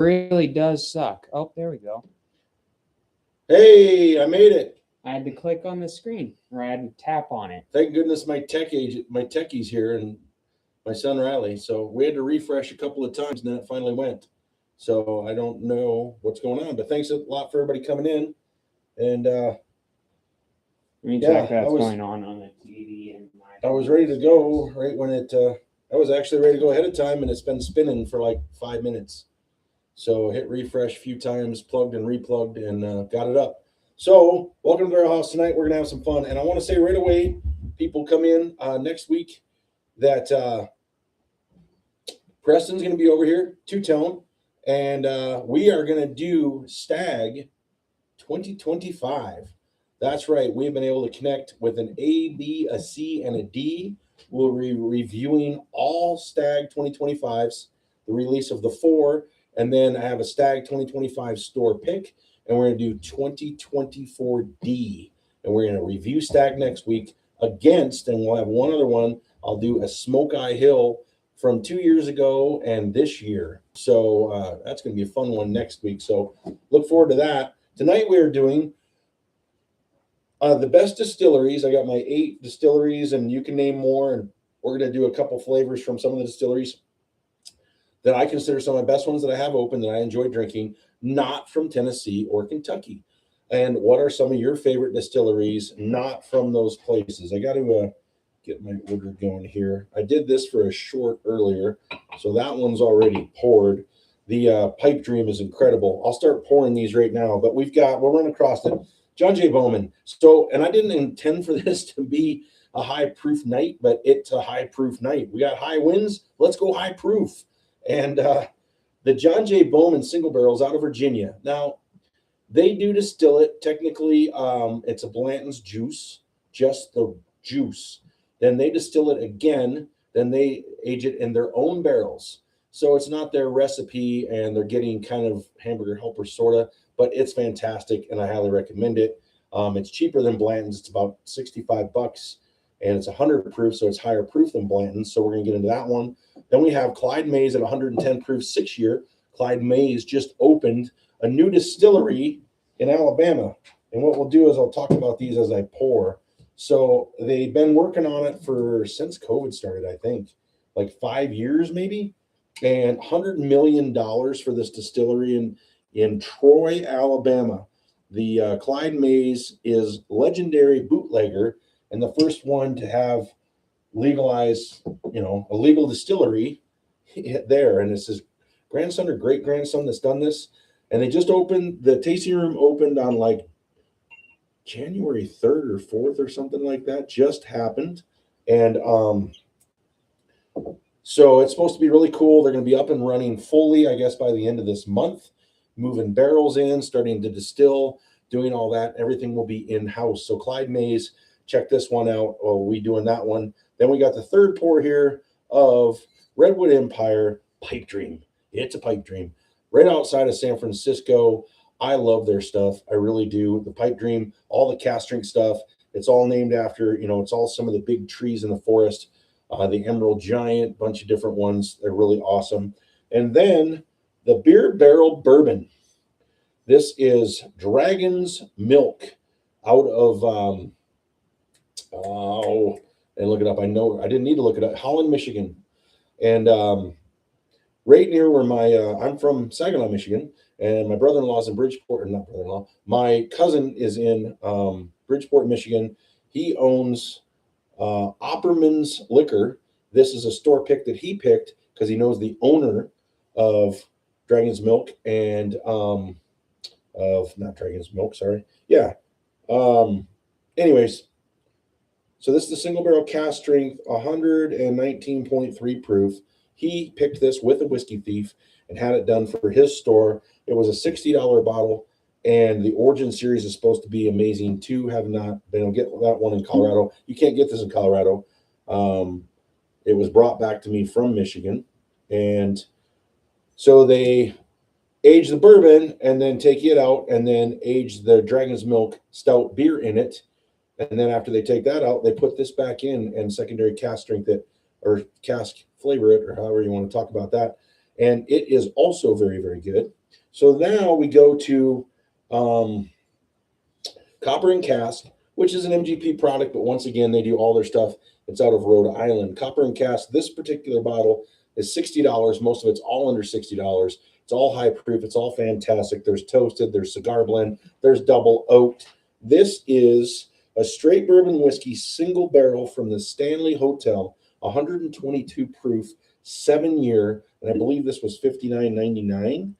really does suck. Oh, there we go. Hey, I made it. I had to click on the screen, or I had to tap on it. Thank goodness my techie's here, and my son Riley. So we had to refresh a couple of times, and then it finally went. So I don't know what's going on, but thanks a lot for everybody coming in. And Let me check what's going on the TV. And I was ready to go right when it. I was actually ready to go ahead of time, and it's been spinning for like 5 minutes. So hit refresh a few times, plugged and replugged, and got it up. So welcome to Barrelhouse tonight. We're gonna have some fun, and I want to say right away, people come in next week that Preston's gonna be over here, two-tone, and we are gonna do Stag 2025. That's right. We've been able to connect with an A, B, a C, and a D. We'll be reviewing all Stag 2025s, the release of the 4, and then I have a Stag 2025 store pick, and we're going to do 2024D, and we're going to review Stag next week against, and we'll have one other one. I'll do a Smoke Eye Hill from 2 years ago and this year. So that's going to be a fun one next week. So look forward to that. Tonight we are doing the best distilleries. I got my 8 distilleries, and you can name more, and we're going to do a couple flavors from some of the distilleries that I consider some of my best ones that I have open that I enjoy drinking, not from Tennessee or Kentucky. And what are some of your favorite distilleries not from those places? I got to get my order going here. I did this for a short earlier, so that one's already poured. The Pipe Dream is incredible. I'll start pouring these right now, but we'll run across it. John J. Bowman. So, and I didn't intend for this to be a high proof night, but it's a high proof night. We got high winds. Let's go high proof. And the John J. Bowman single barrels out of Virginia. Now, they do distill it. Technically, it's a Blanton's juice, just the juice. Then they distill it again. Then they age it in their own barrels. So it's not their recipe, and they're getting kind of hamburger helper sort of, but it's fantastic, and I highly recommend it. It's cheaper than Blanton's. It's about $65, and it's 100 proof, so it's higher proof than Blanton's. So we're going to get into that one. Then we have Clyde Mays at 110 proof, 6-year. Clyde Mays just opened a new distillery in Alabama. And what we'll do is I'll talk about these as I pour. So they've been working on it since COVID started, I think, like 5 years maybe. And $100 million for this distillery in Troy, Alabama. The Clyde Mays is legendary bootlegger and the first one to have legalized, a legal distillery there. And it's his grandson or great grandson that's done this. And they just opened, the tasting room opened on like January 3rd or 4th or something like that. Just happened. And so it's supposed to be really cool. They're going to be up and running fully, I guess, by the end of this month, moving barrels in, starting to distill, doing all that. Everything will be in-house. So Clyde Mays, check this one out. Oh, we'll be doing that one. Then we got the third pour here of Redwood Empire Pipe Dream. It's a pipe dream. Right outside of San Francisco. I love their stuff. I really do. The Pipe Dream, all the cast drink stuff. It's all named after, it's all some of the big trees in the forest. The Emerald Giant, bunch of different ones. They're really awesome. And then the Beer Barrel Bourbon. This is Dragon's Milk out of, and look it up. I know I didn't need to look it up. Holland, Michigan. And right near where I'm from Saginaw, Michigan, and my brother-in-law's in Bridgeport, or not brother-in-law, my cousin is in Bridgeport, Michigan. He owns Opperman's Liquor. This is a store pick that he picked because he knows the owner of Dragon's Milk and not Dragon's Milk, sorry. Yeah. Anyways, so this is the single barrel cast strength, 119.3 proof. He picked this with a Whiskey Thief and had it done for his store. It was a $60 bottle, and the Origin series is supposed to be amazing too. Have not been able to get that one in Colorado. You can't get this in Colorado. It was brought back to me from Michigan, and so they age the bourbon and then take it out and then age the Dragon's Milk stout beer in it. And then after they take that out, they put this back in and secondary cask strength it, or cask flavor it, or however you want to talk about that. and it is also very, very good. So now we go to Copper and Cask, which is an MGP product, but once again, they do all their stuff. It's out of Rhode Island. Copper and Cask, this particular bottle is $60. Most of it's all under $60. It's all high proof. It's all fantastic. There's toasted, there's cigar blend, there's double oaked. This is a straight bourbon whiskey, single barrel from the Stanley Hotel, 122 proof, 7-year, and I believe this was $59.99.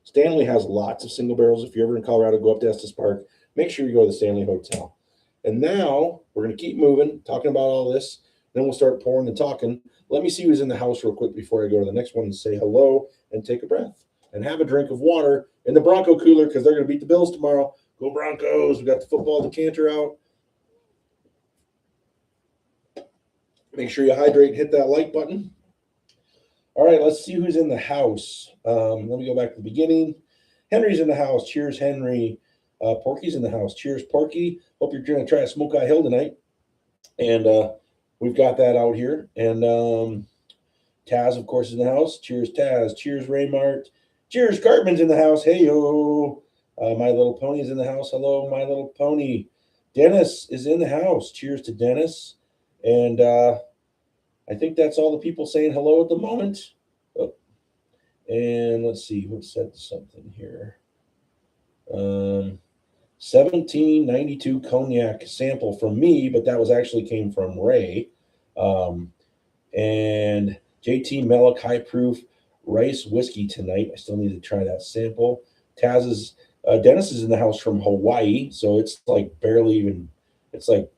Stanley has lots of single barrels. If you're ever in Colorado, go up to Estes Park. Make sure you go to the Stanley Hotel. And now we're going to keep moving, talking about all this. Then we'll start pouring and talking. Let me see who's in the house real quick before I go to the next one and say hello and take a breath and have a drink of water in the Bronco cooler because they're going to beat the Bills tomorrow. Go Broncos. We got the football decanter out. Make sure you hydrate and hit that like button. All right, let's see who's in the house. Let me go back to the beginning. Henry's in the house. Cheers, Henry. Porky's in the house. Cheers, Porky. Hope you're going to try a Smoke Eye Hill tonight. And we've got that out here. And Taz, of course, is in the house. Cheers, Taz. Cheers, Raymart. Cheers, Cartman's in the house. Hey-yo. My Little Pony's in the house. Hello, My Little Pony. Dennis is in the house. Cheers to Dennis. And I think that's all the people saying hello at the moment. Oh. And let's see who said something here. 1792 cognac sample from me, but that was actually came from Ray. And JT Mellick high proof rice whiskey tonight. I still need to try that sample. Taz's Dennis is in the house from Hawaii, so it's like barely even. It's like,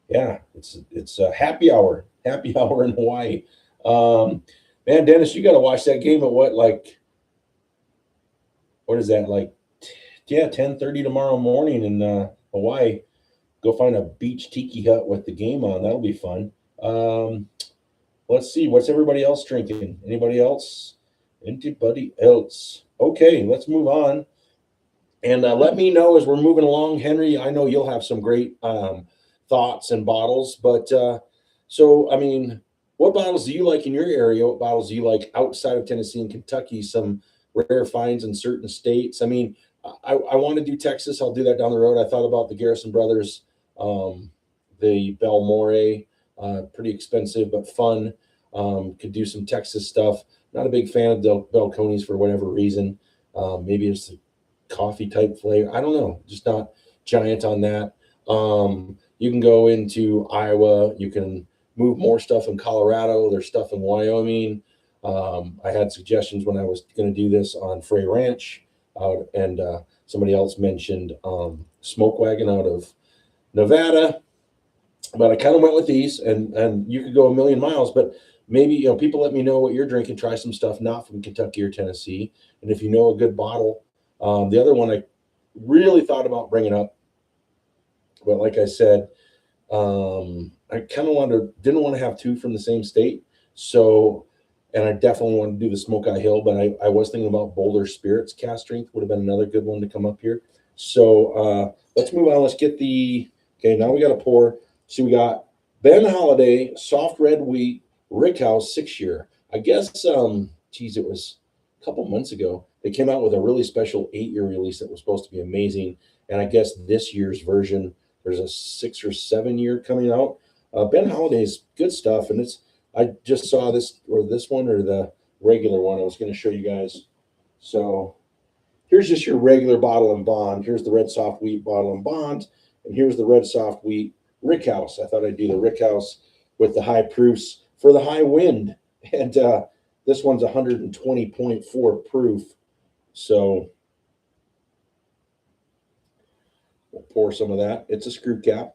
yeah, it's a happy hour in Hawaii. Man, Dennis, you got to watch that game at what is that like? Yeah, 10:30 tomorrow morning in Hawaii. Go find a beach tiki hut with the game on. That'll be fun. Let's see. What's everybody else drinking? Anybody else? Anybody else? Okay, let's move on. And let me know as we're moving along, Henry. I know you'll have some great thoughts and bottles. But so, I mean, what bottles do you like in your area? What bottles do you like outside of Tennessee and Kentucky? Some rare finds in certain states. I mean, I want to do Texas. I'll do that down the road. I thought about the Garrison Brothers, the Belmore, pretty expensive but fun. Could do some Texas stuff. Not a big fan of the Belconis for whatever reason. Maybe it's a coffee type flavor. I don't know. Just not giant on that. You can go into Iowa. You can move more stuff in Colorado. There's stuff in Wyoming. I had suggestions when I was going to do this on Frey Ranch. And somebody else mentioned Smoke Wagon out of Nevada, but I kind of went with these, and you could go a million miles, but maybe, people let me know what you're drinking, try some stuff not from Kentucky or Tennessee, and if you know a good bottle. The other one I really thought about bringing up, but like I said, I kind of didn't want to have two from the same state, so. And I definitely want to do the Smoke Eye Hill, but I was thinking about Boulder Spirits cast strength would have been another good one to come up here. So let's move on. Let's get okay, now we got to pour. So we got Ben Holiday, soft red wheat, Rickhouse 6-year. I guess, it was a couple months ago. They came out with a really special 8-year release that was supposed to be amazing. And I guess this year's version, there's a 6 or 7-year coming out. Ben Holiday's good stuff, and I just saw this one or the regular one. I was going to show you guys. So here's just your regular bottle and bond. Here's the red soft wheat bottle and bond. And here's the red soft wheat Rickhouse. I thought I'd do the Rickhouse with the high proofs for the high wind. And this one's 120.4 proof. So we'll pour some of that. It's a screw cap,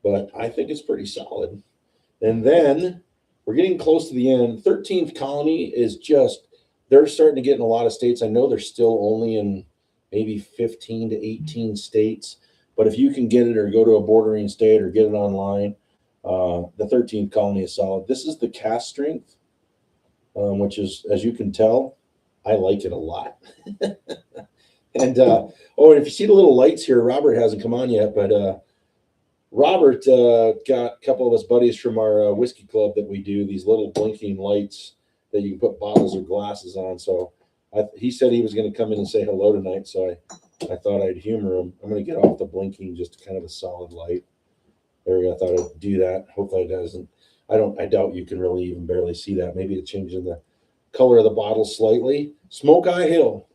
but I think it's pretty solid. And then we're getting close to the end. 13th Colony is they're starting to get in a lot of states. I know they're still only in maybe 15 to 18 states. But if you can get it or go to a bordering state or get it online, the 13th Colony is solid. This is the cast strength, which is, as you can tell, I like it a lot. And, and if you see the little lights here, Robert hasn't come on yet, but Robert got a couple of us buddies from our whiskey club that we do, these little blinking lights that you can put bottles or glasses on. So he said he was going to come in and say hello tonight. So I thought I'd humor him. I'm going to get off the blinking, just kind of a solid light. There we go. I thought I'd do that. Hopefully it doesn't. I doubt you can really even barely see that. Maybe it's changing the color of the bottle slightly. Smoke Eye Hill.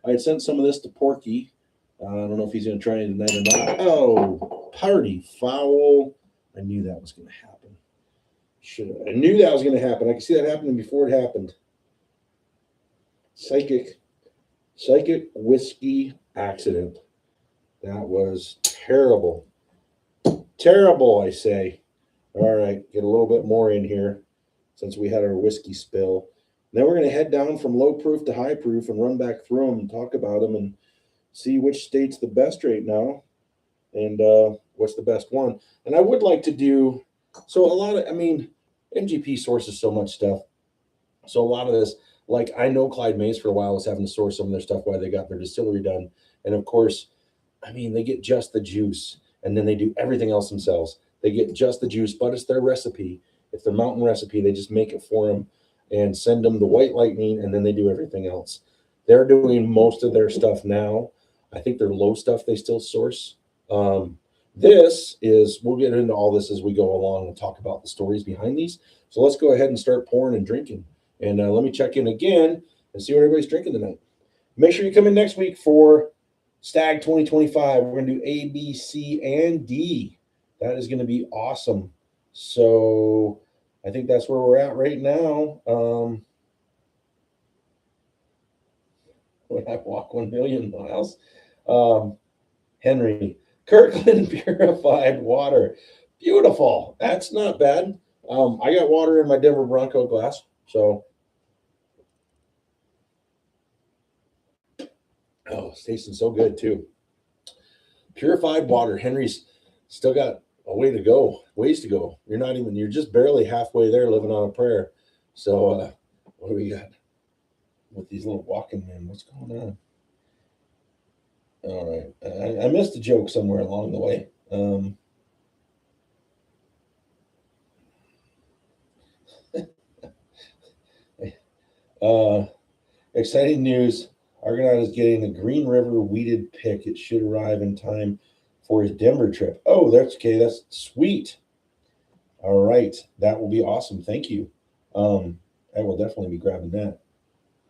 I had sent some of this to Porky. I don't know if he's going to try it tonight or not. Oh, party foul. I knew that was going to happen. I knew that was going to happen. I could see that happening before it happened. Psychic whiskey accident. That was terrible. Terrible, I say. All right, get a little bit more in here since we had our whiskey spill. Then we're going to head down from low proof to high proof and run back through them and talk about them and see which state's the best right now and what's the best one. And I would like to do, so a lot of, MGP sources so much stuff. So a lot of this, like I know Clyde Mays for a while was having to source some of their stuff while they got their distillery done. And of course, they get just the juice and then they do everything else themselves. They get just the juice, but it's their recipe. It's their mountain recipe. They just make it for them and send them the White Lightning, and then they do everything else. They're doing most of their stuff now. I think their low stuff they still source. We'll get into all this as we go along and talk about the stories behind these. So let's go ahead and start pouring and drinking. And let me check in again and see what everybody's drinking tonight. Make sure you come in next week for Stag 2025. We're going to do A, B, C, and D. That is going to be awesome. So I think that's where we're at right now. When I walk 1 million miles. Henry, Kirkland purified water. Beautiful. That's not bad. I got water in my Denver Bronco glass. So, it's tasting so good too. Purified water. Henry's still got a ways to go. You're just barely halfway there living on a prayer. So what do we got with these little walking men? What's going on? All right. I missed a joke somewhere along the way. Exciting news. Argonaut is getting a Green River weeded pick. It should arrive in time for his Denver trip. Oh, that's okay. That's sweet. All right. That will be awesome. Thank you. I will definitely be grabbing that.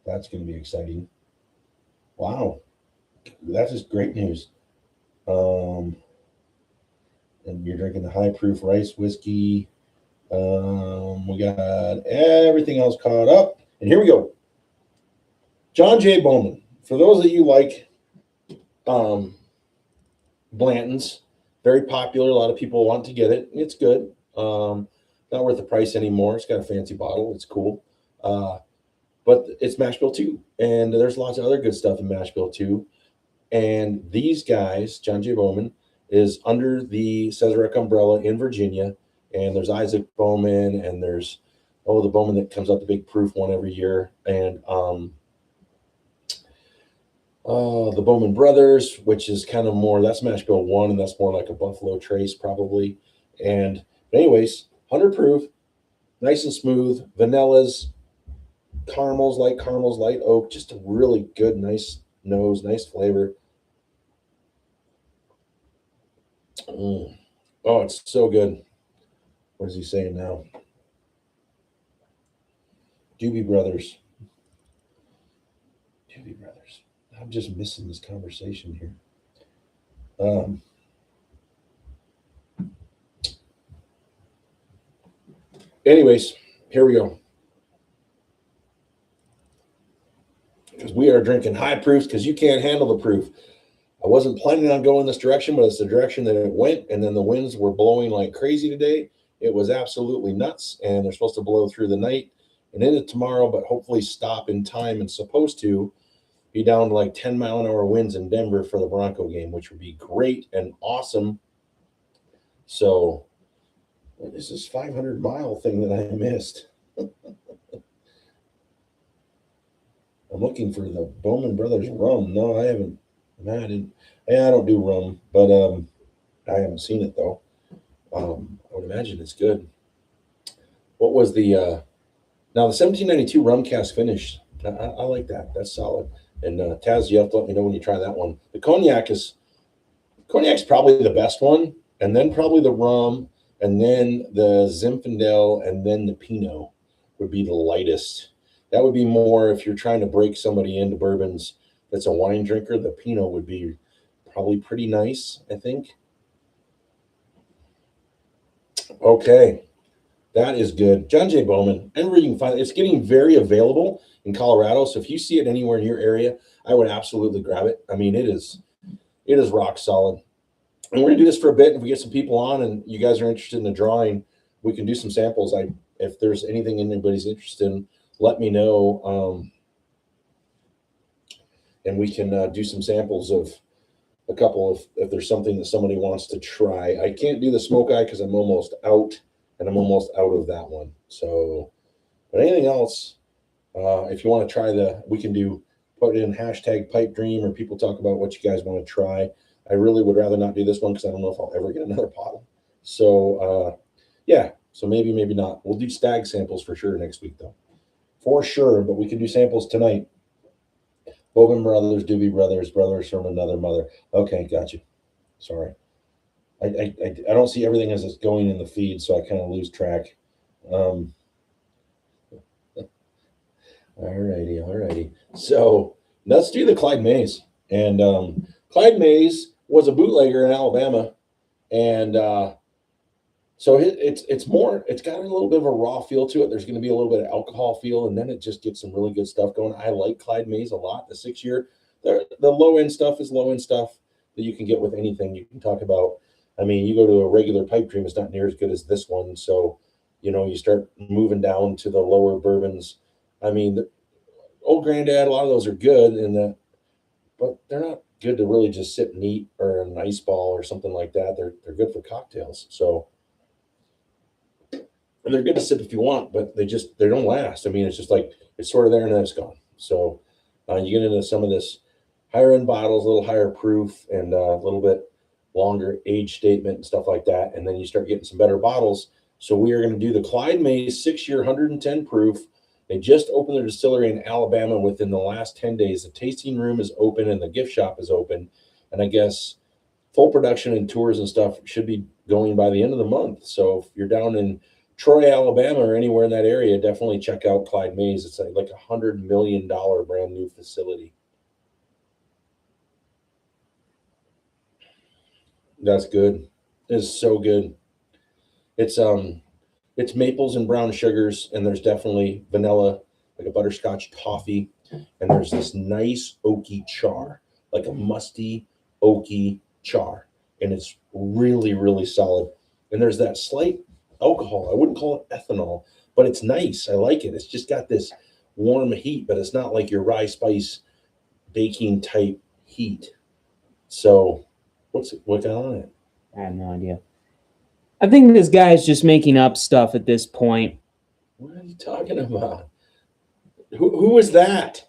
That's going to be exciting. Wow. That's just great news. And you're drinking the high proof rice whiskey. We got everything else caught up. And here we go. John J. Bowman. For those that you like Blanton's, very popular. A lot of people want to get it. It's good. Not worth the price anymore. It's got a fancy bottle. It's cool. But it's mash bill too. And there's lots of other good stuff in mash bill too. And these guys, John J. Bowman, is under the Cesarec umbrella in Virginia. And there's Isaac Bowman, and there's the Bowman that comes out the big proof one every year. And the Bowman Brothers, which is kind of more, that's mash bill 1, and that's more like a Buffalo Trace probably. And anyways, 100 proof, nice and smooth, vanillas, caramels, light oak, just a really good, nice nose, nice flavor. Oh, it's so good. What is he saying now? Doobie Brothers. I'm just missing this conversation here. Anyways, here we go. Because we are drinking high proofs because you can't handle the proof. I wasn't planning on going this direction, but it's the direction that it went. And then the winds were blowing like crazy today. It was absolutely nuts. And they're supposed to blow through the night and into tomorrow, but hopefully stop in time and supposed to be down to like 10-mile-an-hour winds in Denver for the Bronco game, which would be great and awesome. So what is this 500-mile thing that I missed? I'm looking for the Bowman Brothers rum. No, I haven't. I don't do rum, but I haven't seen it though. I would imagine it's good. What was the Now the 1792 rum cask finish, I like that. That's solid. And Taz, you have to let me know when you try that one. The cognac's probably the best one, and then probably the rum, and then the Zinfandel, and then the Pinot would be the lightest. That would be more if you're trying to break somebody into bourbons that's a wine drinker. The Pinot would be probably pretty nice, I think. Okay, that is good. John J. Bowman, and where you can find it. It's getting very available in Colorado. So if you see it anywhere in your area, I would absolutely grab it. I mean, it is rock solid. And we're gonna do this for a bit. If we get some people on and you guys are interested in the drawing, we can do some samples. If there's anything anybody's interested in, let me know. And we can do some samples of a couple if there's something that somebody wants to try. I can't do the smoke eye because I'm almost out, and I'm almost out of that one. So, but anything else, if you want to try we can put it in hashtag pipe dream, or people talk about what you guys want to try. I really would rather not do this one because I don't know if I'll ever get another bottle. So, yeah, so maybe not. We'll do stag samples for sure next week, though. For sure, but we can do samples tonight. Bourbon brothers, Doobie brothers, brothers from another mother. Okay, got you. Sorry. I don't see everything as it's going in the feed, so I kind of lose track. Alrighty. So let's do the Clyde Mays. And Clyde Mays was a bootlegger in Alabama, and so it's got a little bit of a raw feel to it. There's going to be a little bit of alcohol feel, and then it just gets some really good stuff going. I like Clyde Mays a lot. The 6-year, the low end stuff is low end stuff that you can get with anything. You can talk about. I mean, you go to a regular pipe dream, it's not near as good as this one. So, you start moving down to the lower bourbons. I mean, the Old Granddad, a lot of those are good, but they're not good to really just sip neat or an ice ball or something like that. They're good for cocktails. So. And they're good to sip if you want, but they don't last. I mean, it's just like it's sort of there and then it's gone. So you get into some of this higher end bottles, a little higher proof, and a little bit longer age statement and stuff like that. And then you start getting some better bottles. So we are going to do the Clyde Mays 6-year 110 proof. They just opened their distillery in Alabama within the last 10 days. The tasting room is open and the gift shop is open. And I guess full production and tours and stuff should be going by the end of the month. So if you're down in Troy, Alabama, or anywhere in that area, definitely check out Clyde Mays. It's like $100 million brand new facility. That's good. It's so good. It's maples and brown sugars, and there's definitely vanilla, like a butterscotch toffee, and there's this nice oaky char, like a musty oaky char, and it's really, really solid. And there's that slight alcohol. I wouldn't call it ethanol, but it's nice. I like it. It's just got this warm heat, but it's not like your rye spice baking type heat. So what got on it? I have no idea. I think this guy is just making up stuff at this point. What are you talking about? Who was that?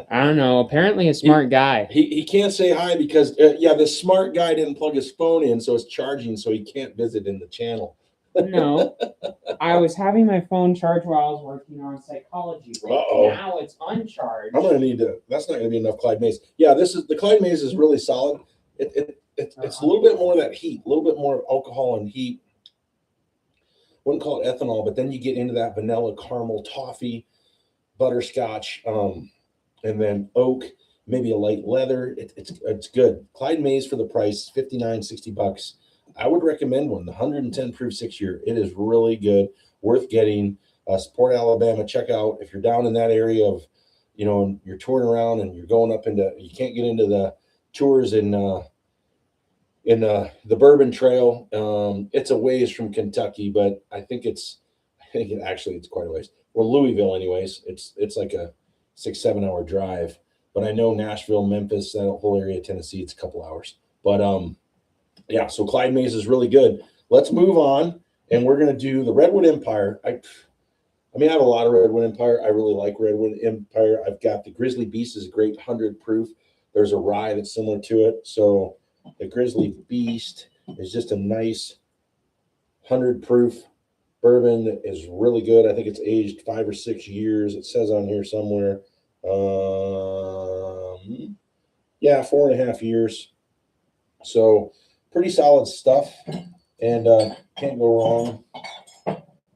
I don't know. Apparently a smart guy. He can't say hi because, the smart guy didn't plug his phone in, so it's charging, so he can't visit in the channel. No. I was having my phone charged while I was working on psychology. Now it's uncharged. I'm going to need to. That's not going to be enough Clyde Mays. Yeah, the Clyde Mays is really solid. It's a little bit more of that heat, a little bit more alcohol and heat. Wouldn't call it ethanol, but then you get into that vanilla, caramel, toffee, butterscotch, and then oak, maybe a light leather. It's good. Clyde Mays for the price, $59-$60. I would recommend one. The 110 proof 6-year. It is really good, worth getting. Support Alabama. Check out if you're down in that area of, you're touring around and you're going up you can't get into the tours in the Bourbon Trail. It's a ways from Kentucky, but I think it's quite a ways. Well, Louisville, anyways. It's like a 6-7 hour drive. But I know Nashville, Memphis, that whole area of Tennessee, it's a couple hours. But yeah, so Clyde Mays is really good. Let's move on, and we're going to do the Redwood Empire. I have a lot of Redwood Empire. I really like Redwood Empire. I've got the Grizzly Beast is great, 100 proof. There's a rye that's similar to it. So the Grizzly Beast is just a nice 100 proof bourbon is really good. I think it's aged 5 or 6 years. It says on here somewhere. Yeah, 4.5 years. So pretty solid stuff, and can't go wrong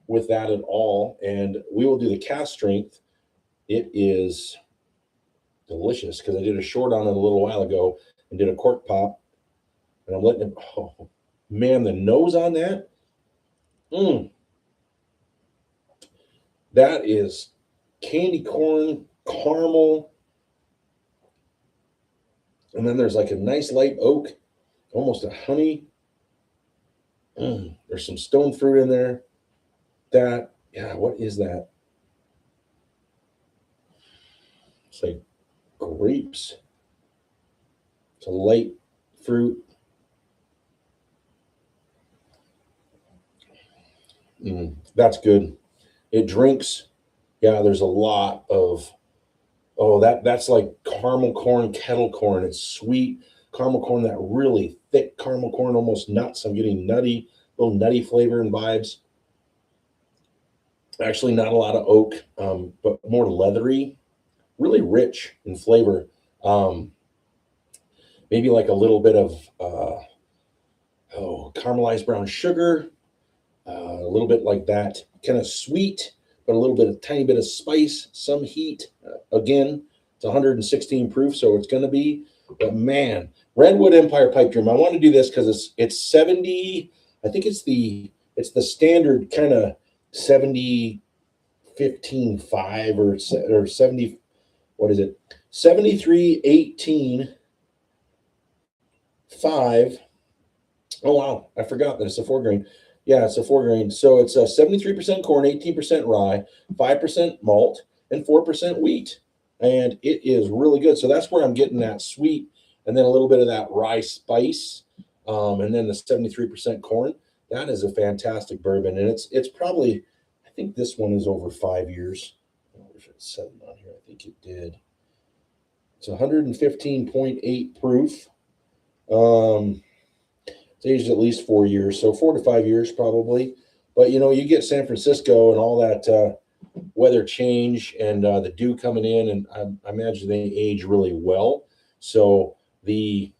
with that at all. And we will do the cast strength. It is delicious because I did a short on it a little while ago and did a cork pop, and I'm letting it. Oh man, the nose on that. That is candy corn, caramel, and then there's like a nice light oak, almost a honey. There's some stone fruit in there. What is that? It's like grapes. It's a light fruit. That's good. It drinks. Yeah, there's a lot of, that's like caramel corn, kettle corn. It's sweet caramel corn, that really thick caramel corn, almost nuts. I'm getting little nutty flavor and vibes. Actually, not a lot of oak, but more leathery, really rich in flavor. Maybe like a little bit of caramelized brown sugar, a little bit like that, kind of sweet, but a tiny bit of spice, some heat. Again, it's 116 proof, so it's going to be. But man, Redwood Empire Pipe Dream. I want to do this because it's 70. I think it's the standard kind of 70, 15, 5 or 70. What is it? 73, 18, 5. Oh wow, I forgot that it's a 4-grain. Yeah, it's a 4-grain. So it's a 73% corn, 18% rye, 5% malt, and 4% wheat. And it is really good. So that's where I'm getting that sweet, and then a little bit of that rye spice, and then the 73% corn. That is a fantastic bourbon, and it's probably, I think this one is over 5 years. I wonder if it said it on here. I think it did. It's 115.8 proof. It's aged at least 4 years, so 4 to 5 years probably. But you get San Francisco and all that weather change and the dew coming in, and I imagine they age really well. So the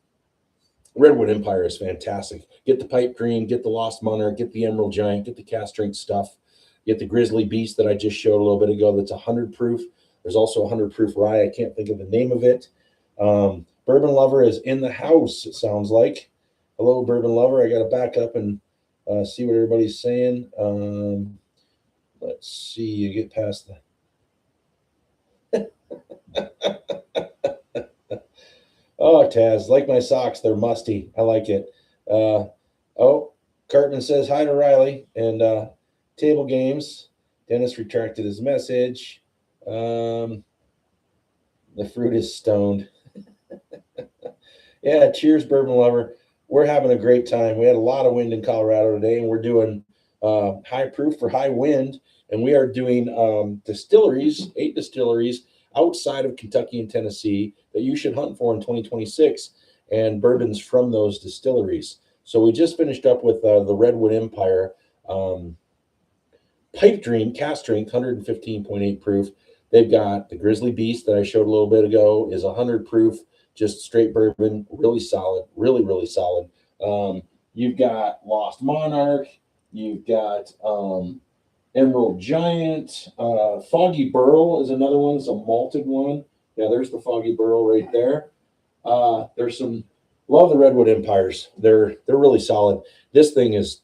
Redwood Empire is fantastic. Get the Pipe Dream, get the Lost Monarch, get the Emerald Giant, get the cast strength stuff, get the Grizzly Beast that I just showed a little bit ago. That's 100 proof. There's also 100 proof rye. I can't think of the name of it. Bourbon Lover is in the house, it sounds like. Hello, Bourbon Lover. I got to back up and see what everybody's saying. Let's see. You get past the. Oh, Taz, like my socks. They're musty. I like it. Cartman says hi to Riley and table games. Dennis retracted his message. The fruit is stoned. Yeah, cheers, Bourbon Lover. We're having a great time. We had a lot of wind in Colorado today, and we're doing high proof for high wind, and we are doing distilleries, 8 distilleries outside of Kentucky and Tennessee that you should hunt for in 2026, and bourbons from those distilleries. So we just finished up with the Redwood Empire Pipe Dream cast strength, 115.8 proof. They've got the Grizzly Beast that I showed a little bit ago is 100 proof. Just straight bourbon, really solid, really, really solid. You've got Lost Monarch, you've got Emerald Giant, Foggy Burl is another one. It's a malted one. Yeah, there's the Foggy Burl right there. There's some, love the Redwood Empires. They're really solid. This thing is,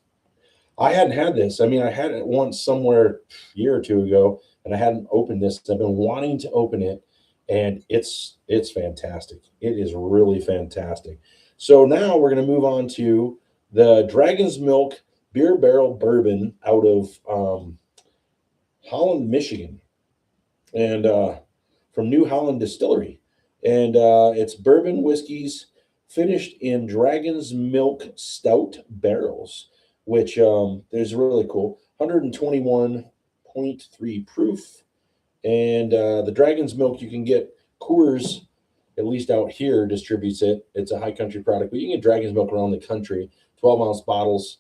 I hadn't had this. I mean, I had it once somewhere a year or two ago, and I hadn't opened this. I've been wanting to open it. And it's fantastic. It is really fantastic. So now we're going to move on to the Dragon's Milk Beer Barrel Bourbon out of Holland, Michigan, and from New Holland Distillery. And it's bourbon whiskeys finished in Dragon's Milk Stout barrels, which is really cool. 121.3 proof. And the Dragon's Milk, you can get Coors, at least out here, distributes it. It's a high country product, but you can get Dragon's Milk around the country, 12-ounce bottles.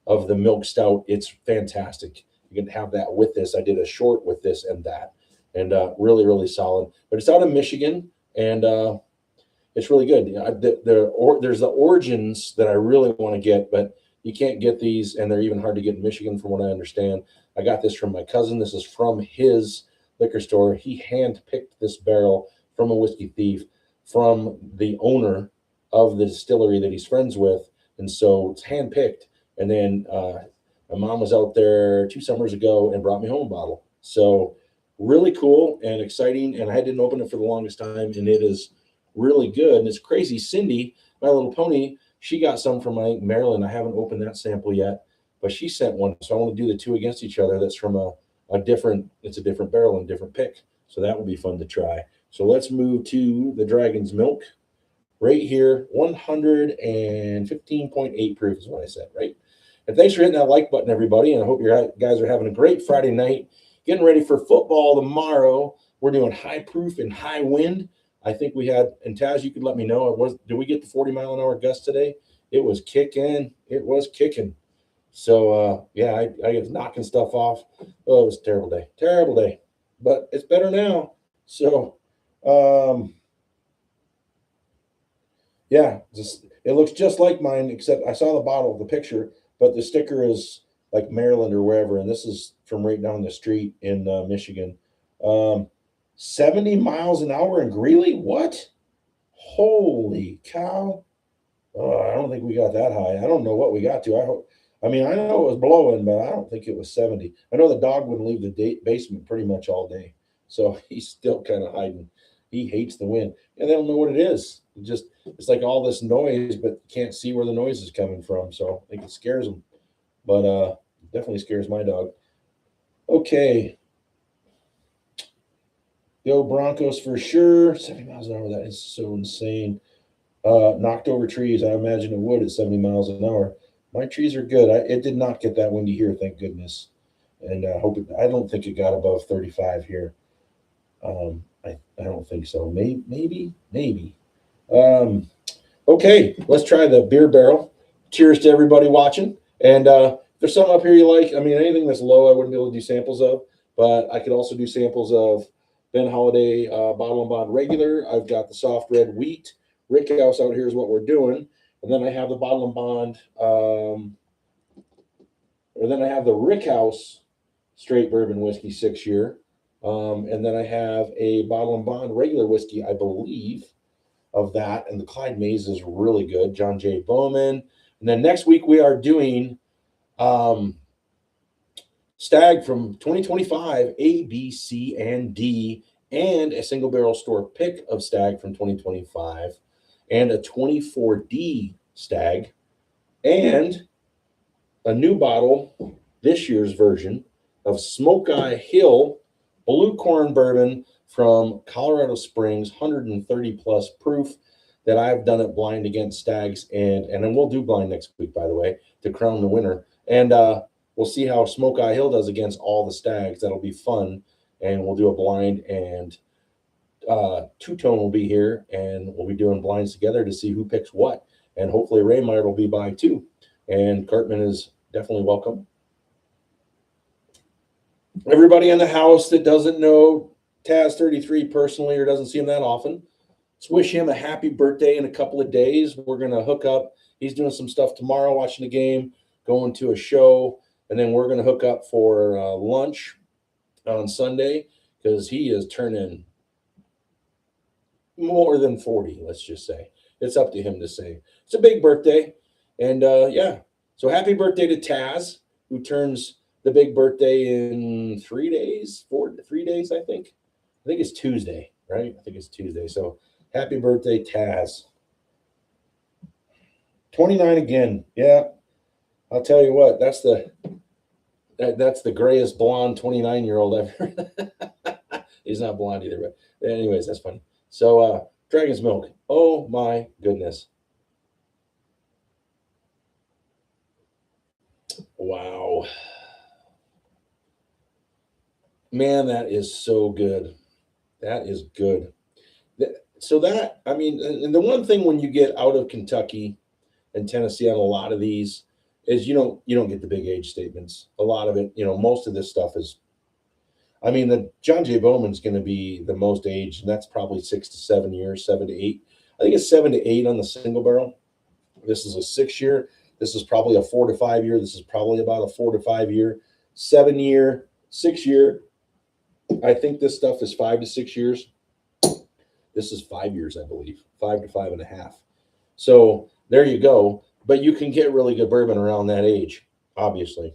of the milk stout. It's fantastic. You can have that with this. I did a short with this and that, and really, really solid. But it's out of Michigan, and it's really good. There's the origins that I really want to get, but you can't get these, and they're even hard to get in Michigan, from what I understand. I got this from my cousin. This is from his liquor store. He hand-picked this barrel from a whiskey thief, from the owner of the distillery that he's friends with, and so it's hand-picked. And then my mom was out there 2 summers ago and brought me home a bottle. So really cool and exciting, and I didn't open it for the longest time, and it is really good. And it's crazy. Cindy, my little pony, she got some from Maryland. I haven't opened that sample yet, but she sent one. So I want to do the two against each other. That's from a different barrel and different pick. So that will be fun to try. So let's move to the Dragon's Milk right here. 115.8 proof is what I said, right? And thanks for hitting that like button, everybody. And I hope you guys are having a great Friday night. Getting ready for football tomorrow. We're doing high proof and high wind. I think we had, and Taz, you could let me know, did we get the 40-mile-an-hour gust today? It was kicking. It was kicking. So, yeah, I was knocking stuff off. Oh, it was a terrible day. Terrible day. But it's better now. So, yeah, it looks just like mine, except I saw the bottle, the picture, but the sticker is like Maryland or wherever, and this is from right down the street in Michigan. 70 miles an hour in Greeley? What? Holy cow. I don't think we got that high. I don't know what we got to. I know it was blowing, but I don't think it was 70. I know the dog wouldn't leave the basement pretty much all day. So he's still kind of hiding. He hates the wind. And they don't know what it is. It's like all this noise, but can't see where the noise is coming from. So I think it scares them. But definitely scares my dog. Okay. Go Broncos for sure. 70 miles an hour. That is so insane. Knocked over trees. I imagine it would at 70 miles an hour. My trees are good. It did not get that windy here, thank goodness. And I don't think it got above 35 here. I don't think so. Maybe. Okay, let's try the beer barrel. Cheers to everybody watching. And if there's something up here you like, anything that's low, I wouldn't be able to do samples of, but I could also do samples of Ben Holiday Bottle and Bond Regular. I've got the soft red wheat. Rickhouse out here is what we're doing. And then I have the Bottle and Bond, or then I have the Rickhouse straight bourbon whiskey 6-year. And then I have a Bottle and Bond regular whiskey, I believe, of that. And the Clyde Mays is really good. John J. Bowman. And then next week we are doing Stag from 2025, A, B, C, and D, and a single barrel store pick of Stag from 2025, and a 24D Stag, and a new bottle, this year's version, of Smoke Eye Hill Blue Corn Bourbon from Colorado Springs, 130 plus proof, that I've done it blind against Stags, and then we'll do blind next week, by the way, to crown the winner. And we'll see how Smoke Eye Hill does against all the Stags. That'll be fun, and we'll do a blind, and Two-Tone will be here, and we'll be doing blinds together to see who picks what. And hopefully Raymart will be by too. And Cartman is definitely welcome. Everybody in the house that doesn't know Taz33 personally or doesn't see him that often, let's wish him a happy birthday in a couple of days. We're going to hook up. He's doing some stuff tomorrow, watching the game, going to a show, and then we're going to hook up for lunch on Sunday, because he is turning more than 40, let's just say. It's up to him to say. It's a big birthday. And yeah, so happy birthday to Taz, who turns the big birthday in 3 days, 3 days, I think. I think it's Tuesday, right? I think it's Tuesday. So happy birthday, Taz. 29 again. Yeah. I'll tell you what, that's the grayest blonde 29-year-old ever. He's not blonde either, but anyways, that's funny. So Dragon's Milk. Oh my goodness. Wow. Man, that is so good. That is good. So that, and the one thing when you get out of Kentucky and Tennessee on a lot of these is you don't get the big age statements. A lot of it, most of this stuff is. I mean, the John J. Bowman's going to be the most aged, and that's probably 6 to 7 years, 7 to 8. I think it's 7 to 8 on the single barrel. This is a 6 year. This is probably a 4 to 5 year. This is probably about a 4 to 5 year, 7 year, 6 year. I think this stuff is 5 to 6 years. This is 5 years, I believe, 5 to 5.5. So there you go. But you can get really good bourbon around that age, obviously,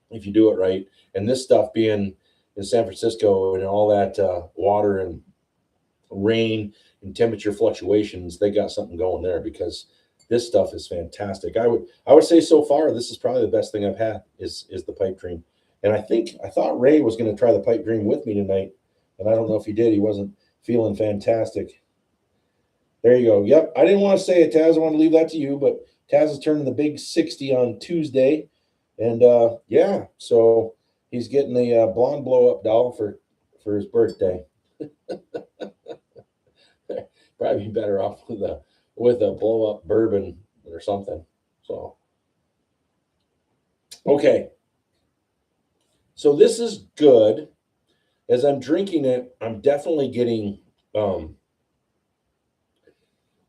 if you do it right. And this stuff being in San Francisco and all that water and rain and temperature fluctuations, they got something going there, because this stuff is fantastic. I would say so far this is probably the best thing I've had is the pipe dream. And I thought Ray was going to try the pipe dream with me tonight, and I don't know if he did. He wasn't feeling fantastic. There you go. Yep, I didn't want to say it, Taz. I want to leave that to you, but Taz is turning the big 60 on Tuesday, and yeah, so he's getting a blonde blow-up doll for his birthday. Probably better off with a blow-up bourbon or something. So, okay. So this is good. As I'm drinking it, I'm definitely getting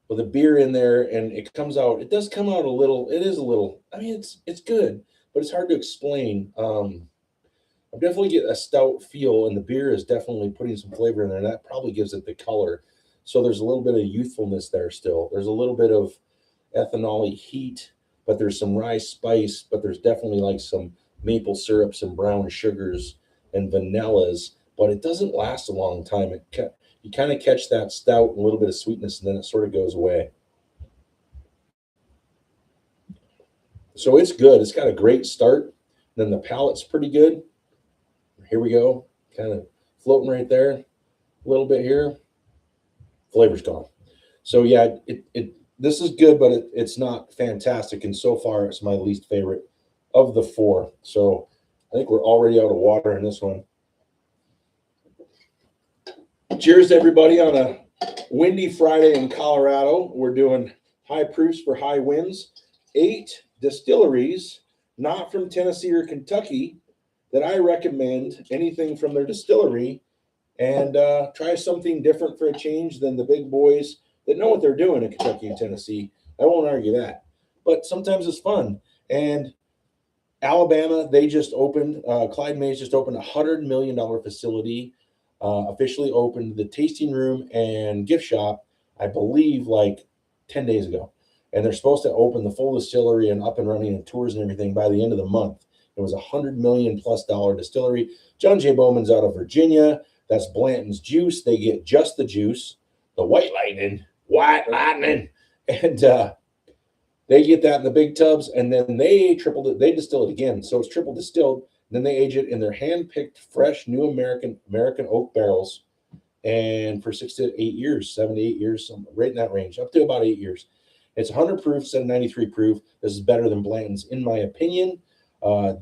with a beer in there, and it comes out. It does come out a little. It is a little. I mean, it's good, but it's hard to explain. I definitely get a stout feel, and the beer is definitely putting some flavor in there. And that probably gives it the color. So there's a little bit of youthfulness there still. There's a little bit of ethanol-y heat, but there's some rye spice, but there's definitely like some maple syrup, some brown sugars, and vanillas. But it doesn't last a long time. You kind of catch that stout and a little bit of sweetness, and then it sort of goes away. So it's good. It's got a great start. Then the palate's pretty good. Here we go. Kind of floating right there. A little bit here. Flavor's gone. So yeah, this is good, but it's not fantastic. And so far, it's my least favorite of the four. So I think we're already out of water in this one. Cheers to everybody on a windy Friday in Colorado. We're doing high proofs for high winds. 8 distilleries, not from Tennessee or Kentucky, that I recommend anything from their distillery, and try something different for a change than the big boys that know what they're doing in Kentucky and Tennessee. I won't argue that. But sometimes it's fun. And Alabama, they just opened, Clyde Mays just opened a $100 million facility, officially opened the tasting room and gift shop, I believe, like 10 days ago. And they're supposed to open the full distillery and up and running and tours and everything by the end of the month. It was $100 million+ distillery. John J. Bowman's out of Virginia. That's Blanton's juice. They get just the juice, the white lightning, and they get that in the big tubs, and then they tripled it. They distill it again, so it's triple distilled. Then they age it in their hand-picked, fresh, new American oak barrels, and for 6 to 8 years, 7 to 8 years, right in that range, up to about 8 years. It's 100 proof, 793 proof. This is better than Blanton's, in my opinion.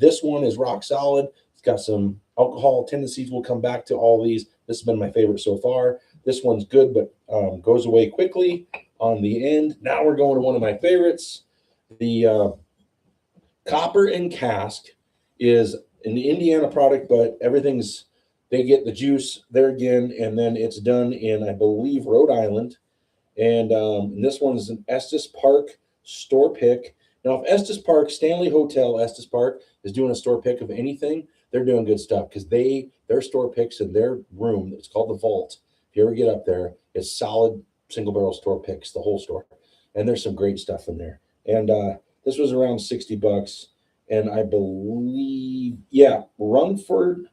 This one is rock solid. It's got some alcohol tendencies. We'll come back to all these. This has been my favorite so far. This one's good, but goes away quickly on the end. Now we're going to one of my favorites. The Copper and Cask is an Indiana product, but they get the juice there again, and then it's done in, I believe, Rhode Island. And this one is an Estes Park store pick. Now, if Estes Park, Stanley Hotel, Estes Park, is doing a store pick of anything, they're doing good stuff, because their store picks in their room, it's called the Vault. If you ever get up there, it's solid single barrel store picks, the whole store. And there's some great stuff in there. And this was around $60. And I believe, yeah, Rumford,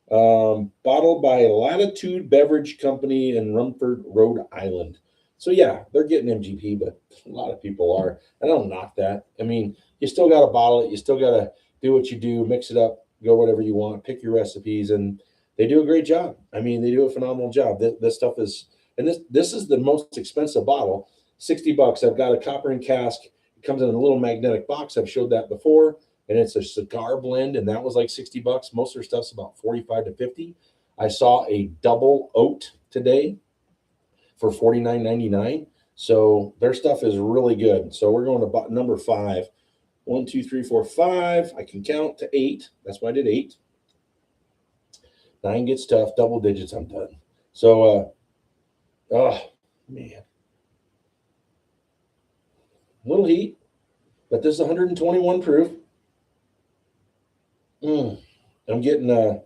bottled by Latitude Beverage Company in Rumford, Rhode Island. So yeah, they're getting MGP, but a lot of people are. I don't knock that. I mean, you still got to bottle it. You still got to do what you do, mix it up, go whatever you want, pick your recipes, and they do a great job. I mean, they do a phenomenal job. This stuff is, and this is the most expensive bottle, $60. I've got a Copper and Cask. It comes in a little magnetic box. I've showed that before, and it's a cigar blend, and that was like $60. Most of their stuff's about 45 to 50. I saw a double oat today for $49.99. So their stuff is really good. So we're going to number 5. 1, 2, 3, 4, 5. I can count to 8. That's why I did 8. 9 gets tough. Double digits, I'm done. So, oh, man. Little heat, but this is 121 proof. I'm getting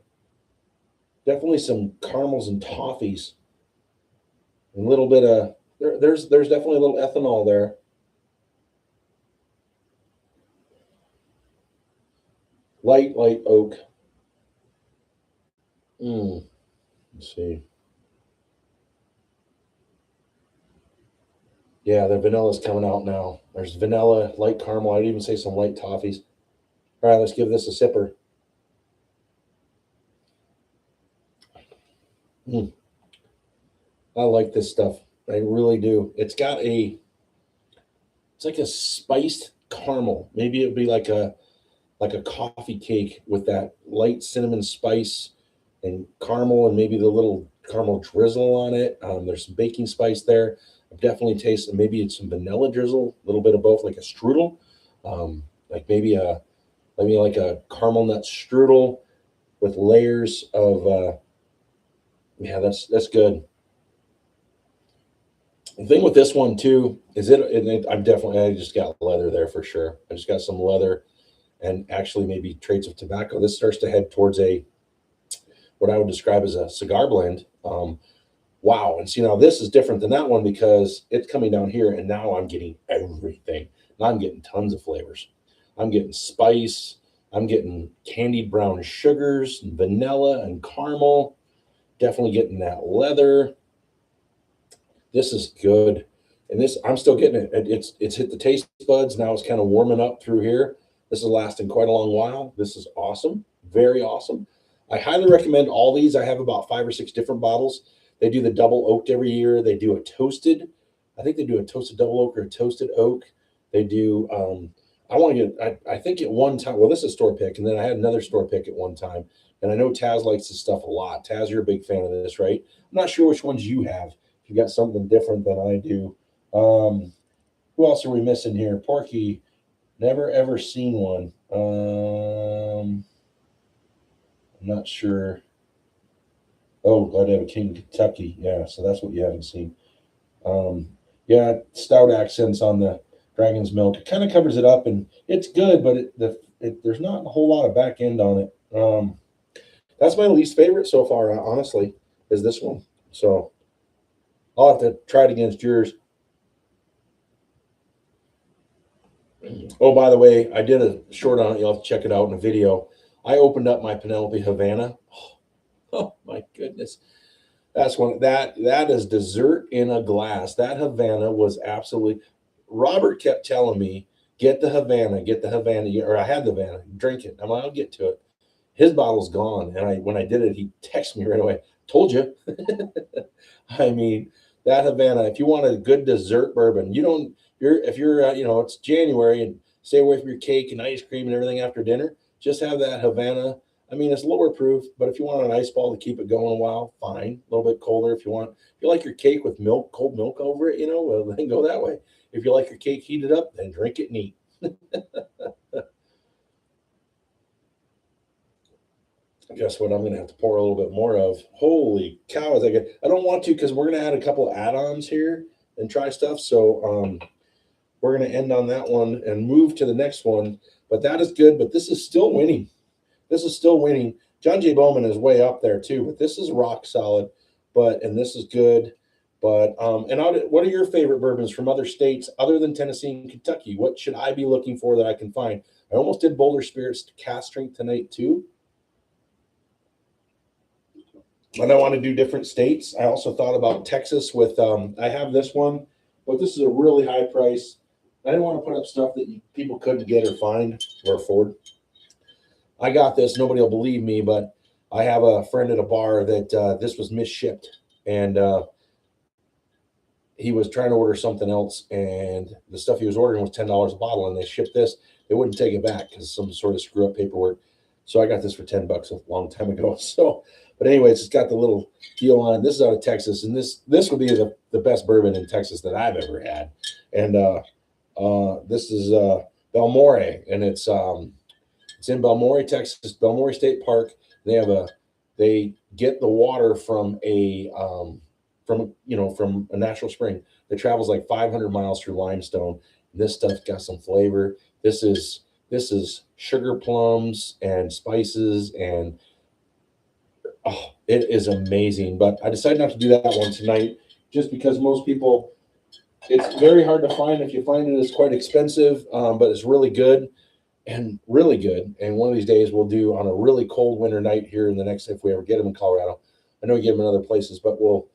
definitely some caramels and toffees. A little bit of, there's definitely a little ethanol there. Light oak. Let's see. Yeah, the vanilla's coming out now. There's vanilla, light caramel. I'd even say some light toffees. All right, let's give this a sipper. I like this stuff. I really do. It's like a spiced caramel. Maybe it'd be like a coffee cake with that light cinnamon spice and caramel, and maybe the little caramel drizzle on it. There's some baking spice there. I've definitely tasted, maybe it's some vanilla drizzle, a little bit of both, like a strudel, like maybe like a caramel nut strudel with layers of. Yeah, that's good. The thing with this one too is I just got leather there for sure. I just got some leather and actually maybe traits of tobacco. This starts to head towards what I would describe as a cigar blend. Wow. And see, now this is different than that one because it's coming down here and now I'm getting everything. Now I'm getting tons of flavors. I'm getting spice. I'm getting candied brown sugars and vanilla and caramel. Definitely getting that leather. This is good. And this, I'm still getting it. It's hit the taste buds. Now it's kind of warming up through here. This is lasting quite a long while. This is awesome. Very awesome. I highly recommend all these. I have about 5 or 6 different bottles. They do the double oaked every year. They do a toasted. I think they do a toasted double oak or a toasted oak. They do, I think at one time, well, this is store pick. And then I had another store pick at one time. And I know Taz likes this stuff a lot. Taz, you're a big fan of this, right? I'm not sure which ones you have. If you got something different than I do. Who else are we missing here? Porky, never ever seen one. I'm not sure. Oh, glad to have a King Kentucky. Yeah, so that's what you haven't seen. Yeah, stout accents on the Dragon's Milk. It kind of covers it up, and it's good, but there's not a whole lot of back end on it. That's my least favorite so far, honestly, is this one. So I'll have to try it against yours. Oh, by the way, I did a short on it. You'll have to check it out in a video. I opened up my Penelope Havana. Oh my goodness. That's one that is dessert in a glass. That Havana was absolutely. Robert kept telling me, get the Havana, or I had the Havana, drink it. I'm like, I'll get to it. His bottle's gone. And when I did it, he texted me right away. Told you. I mean, that Havana, if you want a good dessert bourbon, if you're it's January and stay away from your cake and ice cream and everything after dinner, just have that Havana. I mean, it's lower proof, but if you want an ice ball to keep it going a while, fine. A little bit colder if you like your cake with milk, cold milk over it, well, then go that way. If you like your cake heated up, then drink it neat. Guess what? I'm going to have to pour a little bit more of. Holy cow! I don't want to because we're going to add a couple of add-ons here and try stuff. So we're going to end on that one and move to the next one. But that is good. But this is still winning. John J. Bowman is way up there too. But this is rock solid. And this is good. But what are your favorite bourbons from other states other than Tennessee and Kentucky? What should I be looking for that I can find? I almost did Boulder Spirits cast strength tonight too. And I want to do different states. I also thought about Texas with, I have this one, but this is a really high price. I didn't want to put up stuff that people couldn't get or find or afford. I got this. Nobody will believe me, but I have a friend at a bar that this was misshipped. And he was trying to order something else. And the stuff he was ordering was $10 a bottle. And they shipped this. They wouldn't take it back because some sort of screw up paperwork. So I got this for $10 a long time ago. So, but anyways, it's got the little deal on it. This is out of Texas, and this would be the best bourbon in Texas that I've ever had. And this is Balmore, and it's in Balmore, Texas, Balmore State Park. They get the water from from a natural spring that travels like 500 miles through limestone. This stuff got some flavor. This is sugar plums and spices, and oh, it is amazing. But I decided not to do that one tonight, just because most people, it's very hard to find. If you find it, it's quite expensive, but it's really good and really good. And one of these days we'll do on a really cold winter night here in the next, if we ever get them in Colorado. I know we get them in other places, but we'll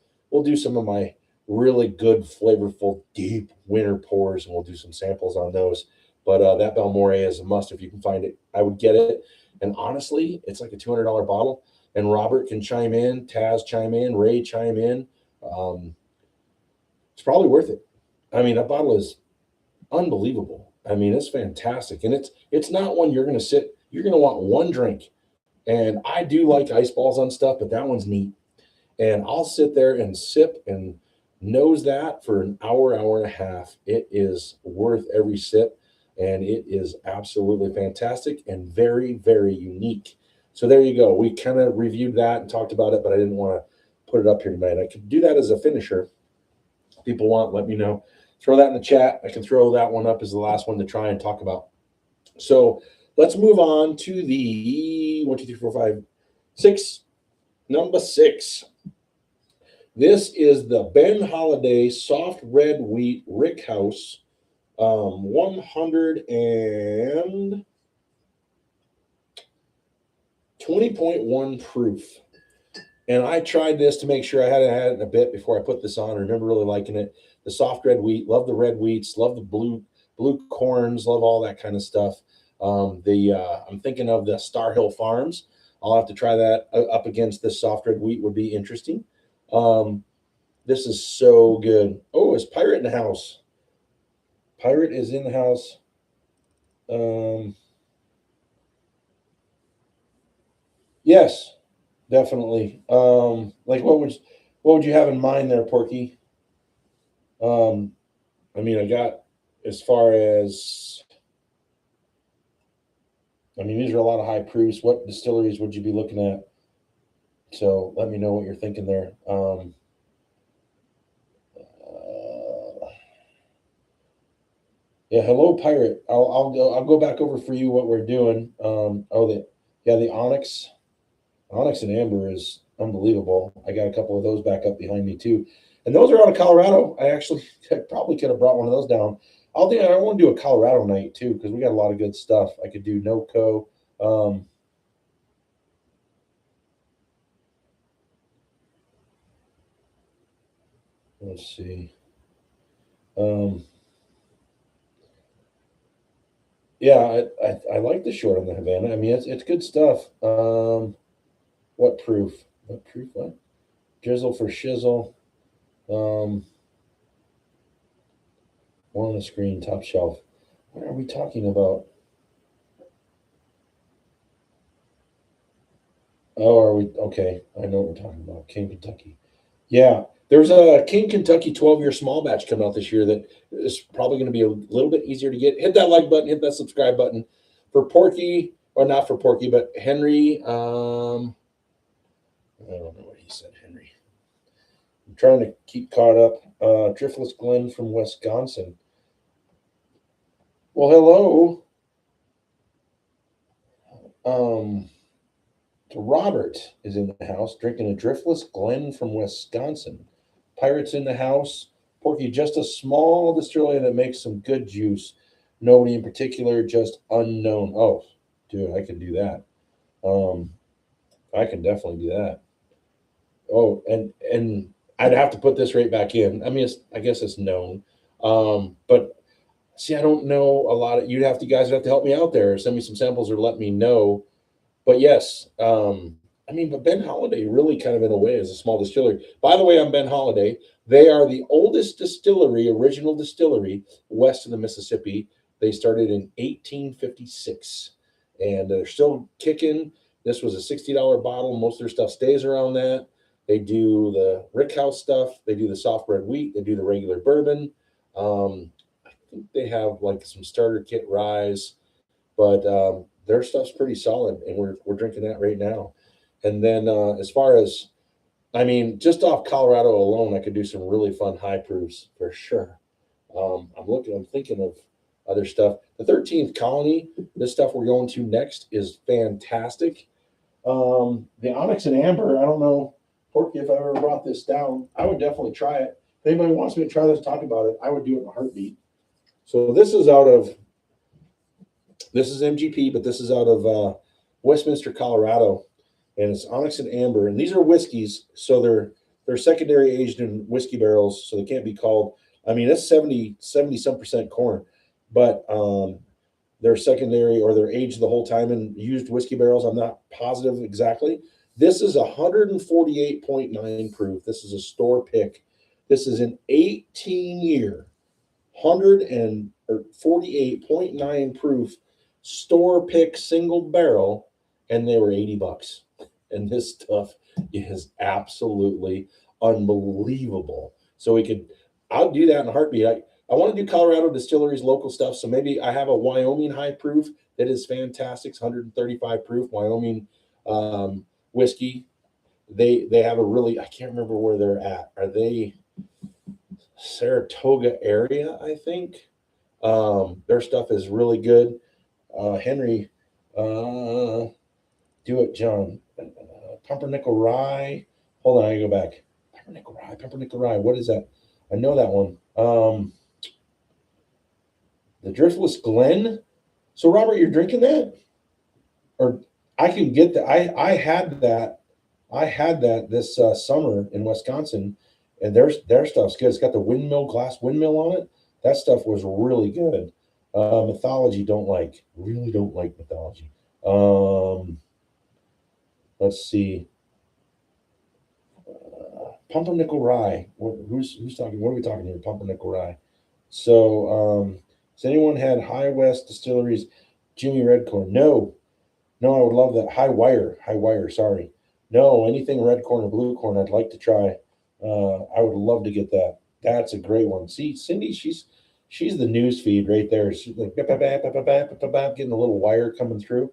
do some of my really good, flavorful, deep winter pours, and we'll do some samples on those. But that Balmore is a must if you can find it. I would get it. And honestly, it's like a $200 bottle. And Robert can chime in, Taz chime in, Ray chime in. It's probably worth it. I mean, that bottle is unbelievable. I mean, it's fantastic. And it's not one you're going to want one drink. And I do like ice balls on stuff, but that one's neat. And I'll sit there and sip and nose that for an hour, hour and a half. It is worth every sip, and it is absolutely fantastic and very, very unique. So there you go. We kind of reviewed that and talked about it, but I didn't want to put it up here tonight. I could do that as a finisher. If people want, let me know. Throw that in the chat. I can throw that one up as the last one to try and talk about. So let's move on to the 1, 2, 3, 4, 5, 6. Number 6. This is the Ben Holiday Soft Red Wheat Rickhouse 120.1 proof. And I tried this to make sure I hadn't had it in a bit before I put this on. I remember really liking it. The soft red wheat, love the red wheats, love the blue corns, love all that kind of stuff. I'm thinking of the Star Hill Farms. I'll have to try that up against this soft red wheat, would be interesting. This is so good. Oh, is Pirate in the house? Pirate is in the house. Yes, definitely. Like what would you have in mind there, Porky? I mean, I got as far as, I mean, these are a lot of high proofs. What distilleries would you be looking at? So let me know what you're thinking there. Yeah, hello, Pirate. I'll go back over for you what we're doing. The Onyx and Amber is unbelievable. I got a couple of those back up behind me too, and those are out of Colorado. I probably could have brought one of those down. I want to do a Colorado night too, because we got a lot of good stuff. I could do NoCo. Let's see. Yeah, I like the short on the Havana. I mean, it's good stuff. What proof? What proof? What? Drizzle for shizzle. One on the screen, top shelf. What are we talking about? Oh, are we? Okay, I know what we're talking about. King Kentucky. Yeah, there's a King Kentucky 12-year small batch coming out this year that is probably going to be a little bit easier to get. Hit that like button, hit that subscribe button. For Porky, or not for Porky, but Henry. I don't know what he said, Henry. I'm trying to keep caught up. Driftless Glen from Wisconsin. Well, hello. Robert is in the house drinking a Driftless Glen from Wisconsin. Pirate's in the house. Porky, just a small distillery that makes some good juice. Nobody in particular, just unknown. Oh, dude, I can do that. I can definitely do that. Oh, and I'd have to put this right back in. I mean, I guess it's known. But see, I don't know a lot of, you guys would have to help me out there, send me some samples or let me know. But yes, but Ben Holiday really kind of in a way is a small distillery. By the way, I'm Ben Holiday. They are the oldest original distillery west of the Mississippi. They started in 1856, and they're still kicking. This was a $60 bottle. Most of their stuff stays around that. They do the Rickhouse stuff. They do the soft red wheat. They do the regular bourbon. I think they have like some starter kit ryes, but their stuff's pretty solid, and we're drinking that right now. And then as far as, I mean, just off Colorado alone, I could do some really fun high proofs for sure. I'm thinking of other stuff. The 13th Colony, this stuff we're going to next is fantastic. The Onyx and Amber, I don't know, Porky, if I ever brought this down, I would definitely try it. If anybody wants me to try this, talk about it, I would do it in a heartbeat. So this is MGP, but this is out of Westminster, Colorado, and it's Onyx and Amber. And these are whiskeys, so they're secondary aged in whiskey barrels, so they can't be called. I mean, it's 70 some percent corn, but they're secondary or they're aged the whole time in used whiskey barrels. I'm not positive exactly. This is 148.9 proof. This is a store pick. This is an 18-year, 148.9 proof store pick single barrel, and they were $80. And this stuff is absolutely unbelievable. So I'll do that in a heartbeat. I want to do Colorado Distilleries local stuff. So maybe I have a Wyoming high proof that is fantastic. It's 135 proof Wyoming whiskey. They have a really, I can't remember where they're at. Are they Saratoga area, I think? Their stuff is really good. Henry, do it, John. Pumpernickel Rye. Hold on, I go back. Pumpernickel Rye. What is that? I know that one. The Driftless Glen. So, Robert, you're drinking that? Or I can get that. I had that. I had that this summer in Wisconsin, and their stuff's good. It's got the glass windmill on it. That stuff was really good. Mythology really don't like Mythology. Let's see. Pumpernickel Rye. Who's talking? What are we talking here? Pumpernickel Rye. So, has anyone had High West Distilleries Jimmy Redcorn? No, I would love that. High Wire. Sorry, no. Anything red corn or blue corn, I'd like to try. I would love to get that. That's a great one. See, Cindy, she's the news feed right there. She's like getting a little wire coming through.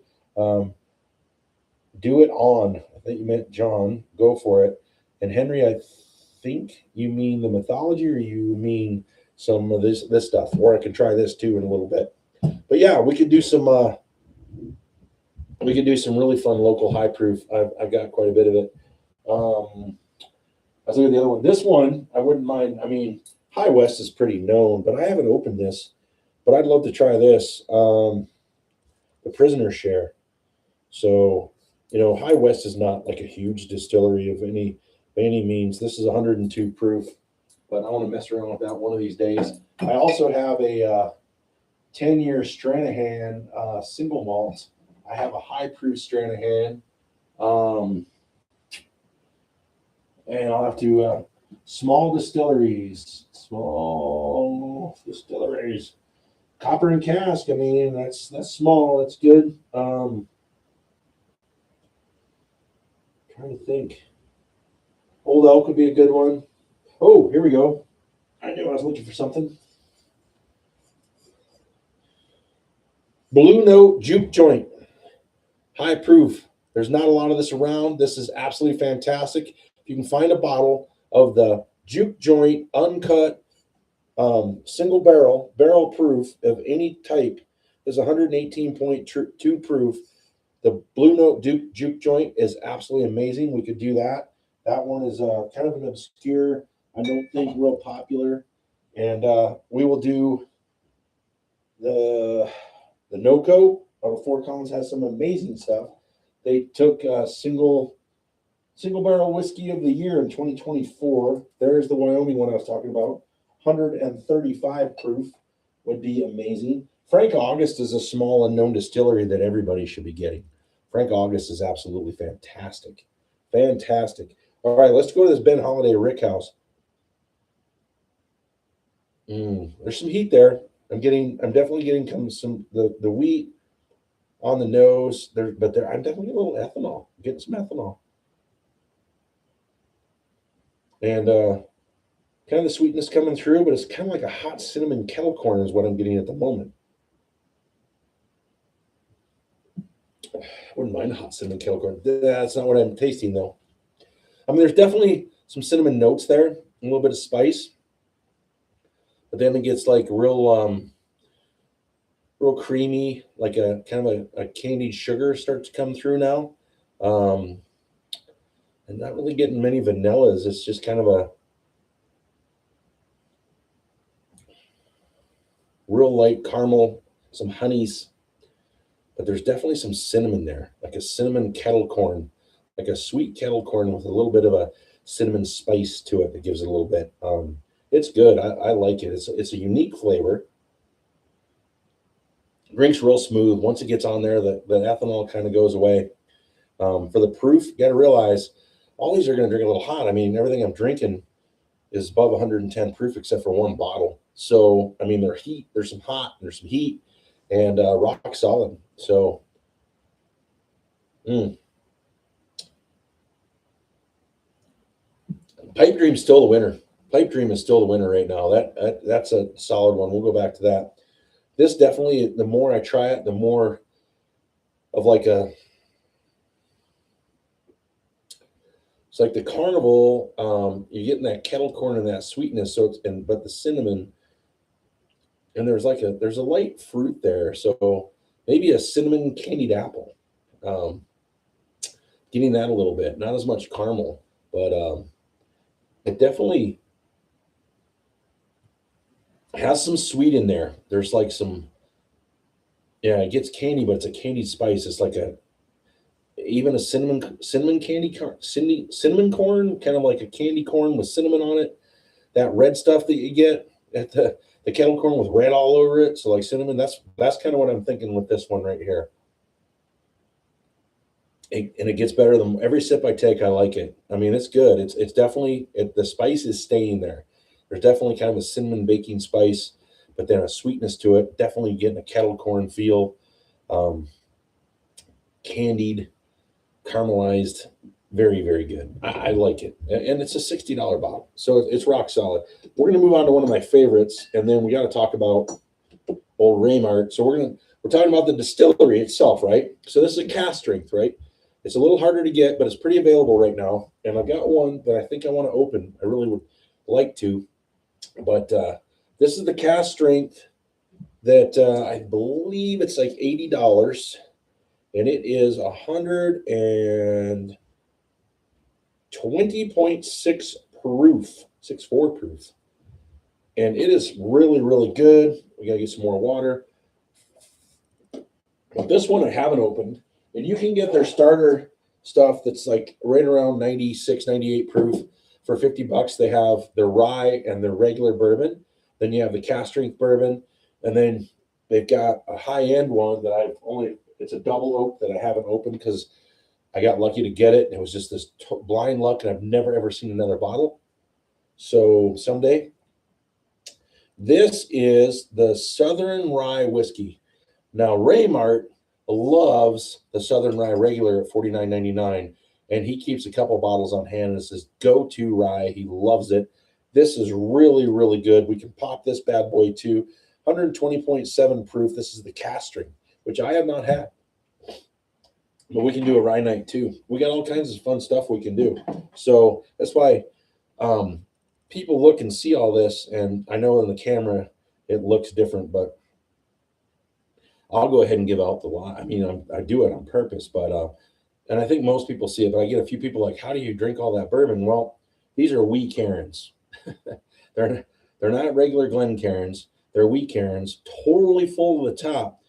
Do it on. I think you meant John. Go for it. And Henry, I think you mean the Mythology, or you mean some of this stuff, or I could try this too in a little bit. But yeah, we could do some really fun local high proof. I've got quite a bit of it. I was looking at the other one. This one I wouldn't mind. I mean, High West is pretty known, but I haven't opened this. But I'd love to try this. The Prisoner Share. So, High West is not like a huge distillery of any means. This is 102 proof, but I want to mess around with that one of these days. I also have a 10-year Stranahan single malt. I have a high proof Stranahan, and I'll have to small distilleries, copper and cask. I mean, that's small. That's good. Trying to think. Old Elk would be a good one. Oh, here we go. I knew I was looking for something. Blue Note Juke Joint. High proof. There's not a lot of this around. This is absolutely fantastic. If you can find a bottle of the Juke Joint uncut single barrel proof of any type, is 118.2 proof. The Blue Note Juke Joint is absolutely amazing. We could do that. That one is kind of an obscure, I don't think real popular. And we will do the NoCo out of Fort Collins. Has some amazing stuff. They took single barrel whiskey of the year in 2024. There's the Wyoming one I was talking about. 135 proof would be amazing. Frank August is a small unknown distillery that everybody should be getting. Frank August is absolutely fantastic. Fantastic. All right, let's go to this Ben Holiday Rickhouse. There's some heat there. I'm definitely getting some the wheat on the nose. I'm definitely getting a little ethanol. I'm getting some ethanol. And Kind of the sweetness coming through, but it's kind of like a hot cinnamon kettle corn is what I'm getting at the moment. I wouldn't mind a hot cinnamon kettle corn. That's not what I'm tasting though. I mean, there's definitely some cinnamon notes there, a little bit of spice, but then it gets like real creamy, like a kind of a candied sugar starts to come through now. And not really getting many vanillas. It's just kind of a real light caramel, some honeys, but there's definitely some cinnamon there, like a cinnamon kettle corn, like a sweet kettle corn with a little bit of a cinnamon spice to it that gives it a little bit. It's good. I like it. It's a unique flavor. Drink's real smooth. Once it gets on there, the ethanol kind of goes away. For the proof, you got to realize all these are going to drink a little hot. I mean, everything I'm drinking is above 110 proof except for one bottle. So, I mean, there's some hot, there's some heat, and rock solid. So, Pipe Dream's still the winner. Pipe Dream is still the winner right now. That's a solid one. We'll go back to that. This definitely, the more I try it, the more of like it's like the Carnival. You're getting that kettle corn and that sweetness. So but the cinnamon, and there's a light fruit there. So maybe a cinnamon candied apple. Getting that a little bit, not as much caramel, but it definitely has some sweet in there. There's like some, yeah, it gets candy, but it's a candied spice. It's like even a cinnamon corn, kind of like a candy corn with cinnamon on it. That red stuff that you get at the kettle corn with red all over it. So like cinnamon, that's kind of what I'm thinking with this one right here. And it gets better than every sip I take. I like it. I mean, it's good. It's definitely, the spice is staying there. There's definitely kind of a cinnamon baking spice, but then a sweetness to it. Definitely getting a kettle corn feel, candied, caramelized, very, very good. I like it. And it's a $60 bottle. So it's rock solid. We're going to move on to one of my favorites, and then we got to talk about old Raymart. So we're talking about the distillery itself, right? So this is a cask strength, right? It's a little harder to get, but it's pretty available right now. And I've got one that I think I want to open. I really would like to. But this is the cask strength that I believe it's like $80. And it is 120.6 proof, 6.4 proof. And it is really, really good. We got to get some more water. But this one I haven't opened. And you can get their starter stuff that's like right around 96, 98 proof for $50. They have their rye and their regular bourbon. Then you have the cask strength bourbon. And then they've got a high-end one that it's a double oak that I haven't opened because I got lucky to get it. And it was just this blind luck, and I've never, ever seen another bottle. So someday. This is the Southern Rye Whiskey. Now, Raymart loves the Southern Rye regular at $49.99, and he keeps a couple bottles on hand, and it says go-to rye. He loves it. This is really, really good. We can pop this bad boy too. 120.7 proof. This is the cask strength, which I have not had. But we can do a rye night too. We got all kinds of fun stuff we can do. So that's why people look and see all this, and I know in the camera it looks different, but I'll go ahead and give out the lie. I mean, I do it on purpose, but and I think most people see it, but I get a few people like, how do you drink all that bourbon? Well, these are wee Karens. They're not regular Glencairns. They're wee Karens, totally full to the top.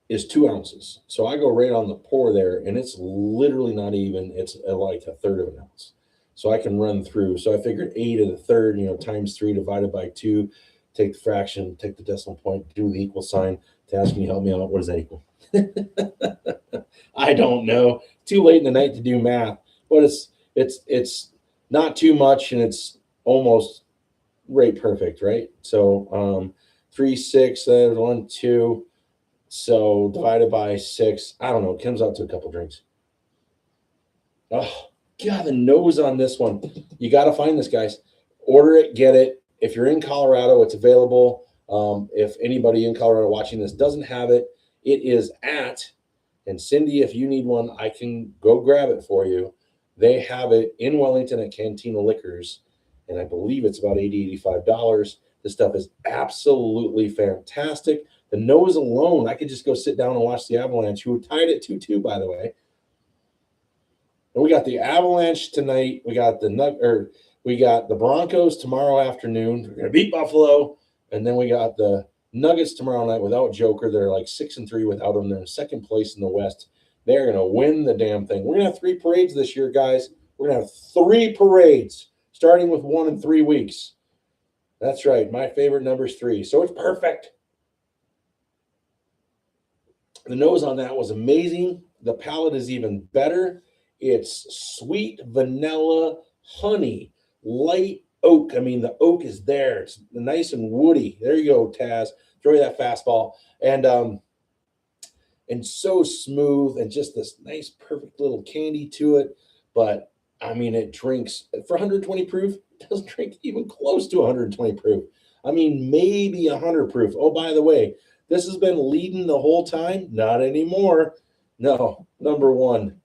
Is 2 ounces. So I go right on the pour there, and it's literally not even, it's like a third of an ounce. So I can run through. So I figured 8 to the third, times 3 divided by 2, take the fraction, take the decimal point, do the equal sign. Task, can you help me out? What does that equal? I don't know. Too late in the night to do math, but it's not too much, and it's almost right perfect, right? So 3, 6, 1, 2. So divided by 6, I don't know, it comes out to a couple drinks. Oh, God, the nose on this one. You got to find this, guys. Order it, get it. If you're in Colorado, it's available. If anybody in Colorado watching this doesn't have it, it is at, and Cindy, if you need one, I can go grab it for you. They have it in Wellington at Cantina Liquors, and I believe it's about $80, $85. This stuff is absolutely fantastic. The nose alone, I could just go sit down and watch the Avalanche, who tied it 2-2, by the way. And we got the Avalanche tonight. We got the Broncos tomorrow afternoon. We're gonna beat Buffalo, and then we got the Nuggets tomorrow night without Joker. They're like 6-3 without him. They're in second place in the West. They're gonna win the damn thing. We're gonna have 3 parades this year, guys. We're gonna have 3 parades, starting with 1 in 3 weeks. That's right. My favorite number is 3, so it's perfect. The nose on that was amazing. The palate is even better. It's sweet vanilla, honey, light oak. I mean, the oak is there. It's nice and woody. There you go, Taz. Throw you that fastball. And so smooth, and just this nice, perfect little candy to it. But I mean, it drinks for 120 proof. It doesn't drink even close to 120 proof. I mean, maybe 100 proof. Oh, by the way, this has been leading the whole time. Not anymore. No, number one.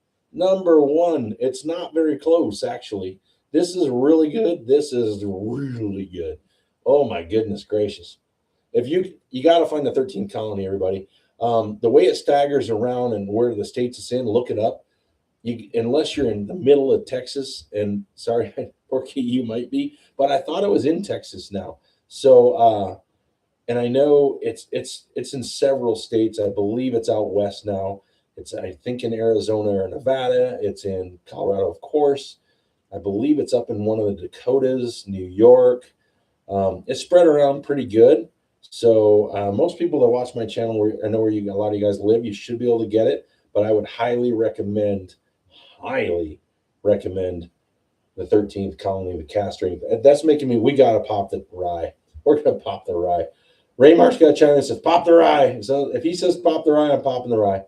It's not very close, actually. This is really good. This is really good. Oh my goodness gracious. If you got to find the 13th colony, everybody. The way it staggers around and where the states it's in, look it up. Unless you're in the middle of Texas, and sorry, Porky, you might be, but I thought it was in Texas now. So, and I know it's in several states. I believe it's out west now. It's, I think, in Arizona or Nevada. It's in Colorado, of course. I believe it's up in one of the Dakotas, New York. It's spread around pretty good. So most people that watch my channel, I know where a lot of you guys live, you should be able to get it. But I would highly recommend the 13th colony, the cast strength. That's making me, we got to pop the rye. We're going to pop the rye. Raymark's got a channel that says, pop the rye. So if he says pop the rye, I'm popping the rye.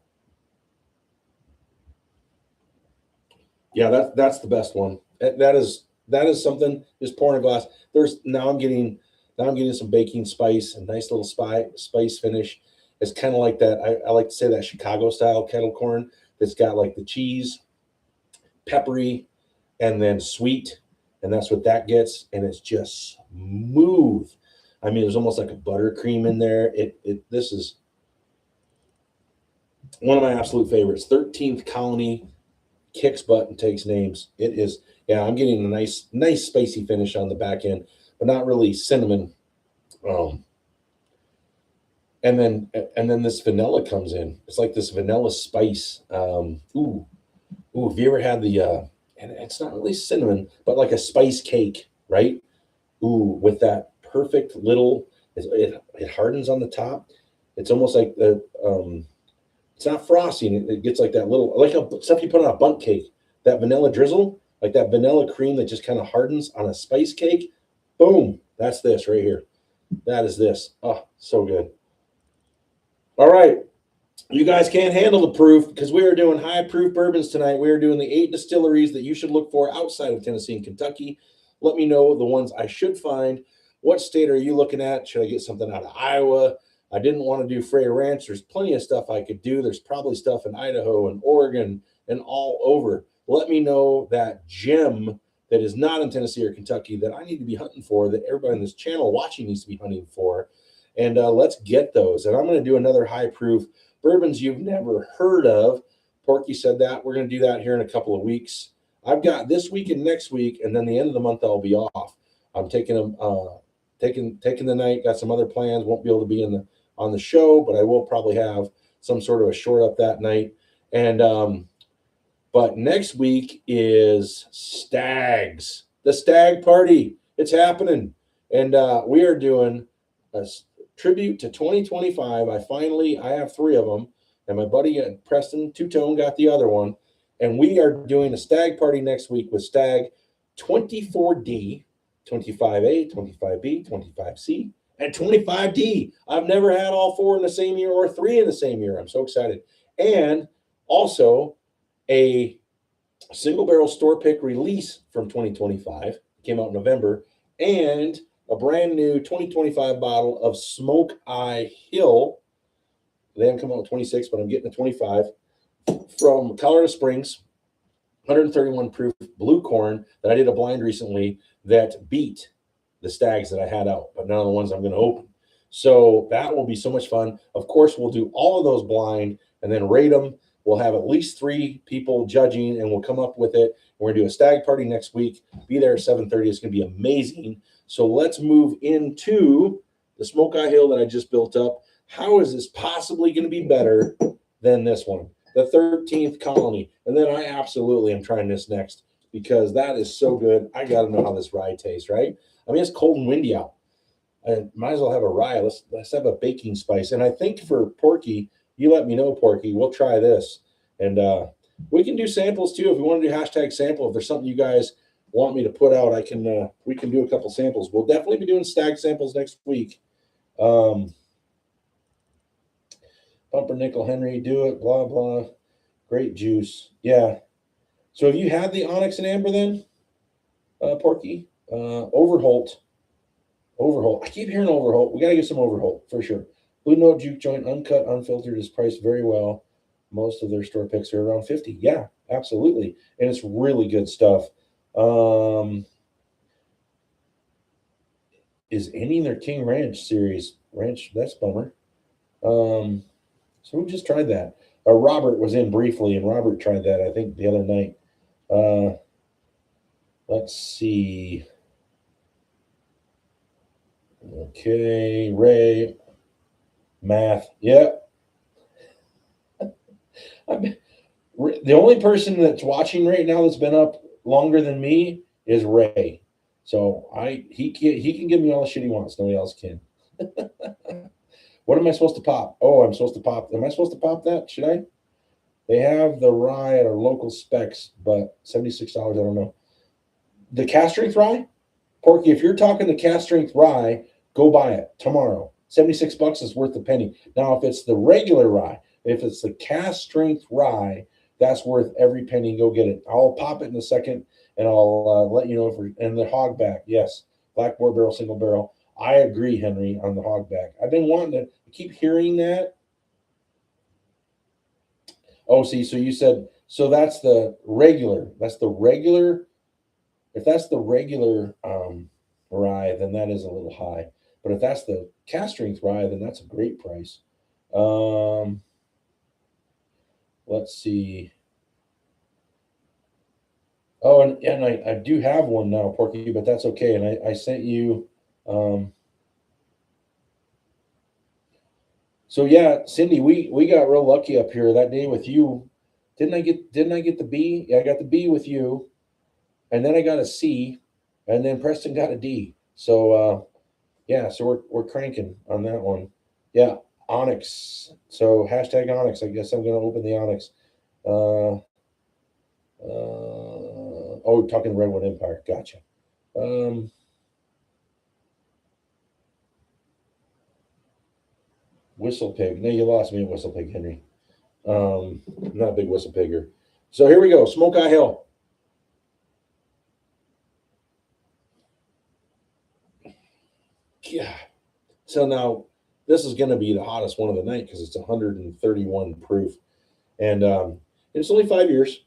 Yeah, that's the best one. That is something. Just pouring a glass. Now I'm getting some baking spice, a nice little spice finish. It's kind of like that. I like to say that Chicago style kettle corn that's got like the cheese, peppery, and then sweet, and that's what that gets. And it's just smooth. I mean, there's almost like a buttercream in there. This is one of my absolute favorites. 13th colony. Kicks butt and takes names. It is, yeah, I'm getting a nice spicy finish on the back end, but not really cinnamon. And then this vanilla comes in. It's like this vanilla spice. If you ever had the and it's not really cinnamon, but like a spice cake, right? Ooh, with that perfect little, it hardens on the top. It's almost like the it's not frosting. It gets like that little, like stuff you put on a bundt cake. That vanilla drizzle, like that vanilla cream that just kind of hardens on a spice cake. Boom. That's this right here. That is this. Oh, so good. All right. You guys can't handle the proof because we are doing high proof bourbons tonight. We are doing the 8 distilleries that you should look for outside of Tennessee and Kentucky. Let me know the ones I should find. What state are you looking at? Should I get something out of Iowa? I didn't want to do Frey Ranch. There's plenty of stuff I could do. There's probably stuff in Idaho and Oregon and all over. Let me know that gem that is not in Tennessee or Kentucky that I need to be hunting for, that everybody on this channel watching needs to be hunting for. And let's get those. And I'm going to do another high proof bourbons you've never heard of. Porky said that. We're going to do that here in a couple of weeks. I've got this week and next week, and then the end of the month I'll be off. I'm taking them, taking the night. Got some other plans. Won't be able to be on the show, but I will probably have some sort of a short up that night. And but next week is Stags, the Stag Party. It's happening, and we are doing a tribute to 2025. I have 3 of them, and my buddy Preston Two-Tone got the other one, and we are doing a Stag Party next week with Stag 24D, 25A, 25B, 25C. And 25D. I've never had all 4 in the same year or 3 in the same year. I'm so excited. And also a single barrel store pick release from 2025, came out in November, and a brand new 2025 bottle of Smoke Eye Hill. They haven't come out with 26, but I'm getting the 25 from Colorado Springs, 131 proof blue corn that I did a blind recently that beat the stags that I had out, but none of the ones I'm going to open. So that will be so much fun. Of course, we'll do all of those blind and then rate them. We'll have at least 3 people judging, and we'll come up with it. We're going to do a stag party next week. Be there at 7:30. It's going to be amazing. So let's move into the Smoke Eye Hill that I just built up. How is this possibly going to be better than this one? The 13th Colony. And then I absolutely am trying this next because that is so good. I got to know how this rye tastes, right? I mean, it's cold and windy out. I might as well have a rye. Let's have a baking spice. And I think for Porky, you let me know, Porky. We'll try this. And we can do samples too. If we want to do hashtag sample, if there's something you guys want me to put out, we can do a couple samples. We'll definitely be doing stag samples next week. Pumpernickel Henry, do it, blah, blah. Great juice. Yeah. So have you had the Onyx and Amber then, Porky? Overholt. I keep hearing Overholt. We got to get some Overholt for sure. Blue Note Juke Joint, uncut, unfiltered, is priced very well. Most of their store picks are around 50. Yeah, absolutely. And it's really good stuff. Is any in their King Ranch series? That's a bummer. So we just tried that. Robert was in briefly, and Robert tried that, I think, the other night. Let's see. Okay, Ray. Math. Yep. The only person that's watching right now that's been up longer than me is Ray. So he can give me all the shit he wants. Nobody else can. What am I supposed to pop? Oh, I'm supposed to pop. Am I supposed to pop that? Should I? They have the rye at our local specs, but $76, I don't know. The cast strength rye? Porky, if you're talking the cast strength rye, go buy it tomorrow. $76 is worth a penny. Now, if it's the regular rye, if it's the cast strength rye, that's worth every penny. Go get it. I'll pop it in a second, and I'll let you know if we're, and the hogback, yes, Black Boar barrel, single barrel. I agree, Henry, on the hogback. I've been wanting to keep hearing that. Oh, see, so you said, so that's the regular. That's the regular. If that's the regular rye, then that is a little high. But if that's the cast strength rye, then that's a great price. Let's see. Oh, and I do have one now, Porky, but that's okay. And I sent you. So yeah, Cindy, we got real lucky up here that day with you. Didn't I get the B? Yeah, I got the B with you, and then I got a C, and then Preston got a D. So yeah, so we're cranking on that one. Yeah, Onyx. So hashtag Onyx. I guess I'm gonna open the Onyx. Oh, talking Redwood Empire. Gotcha. Whistle pig. No, you lost me at whistle pig, Henry. I'm not a big whistle pigger. So here we go. Smoke Eye Hill. Yeah. So now this is going to be the hottest one of the night because it's 131 proof, and it's only 5 years.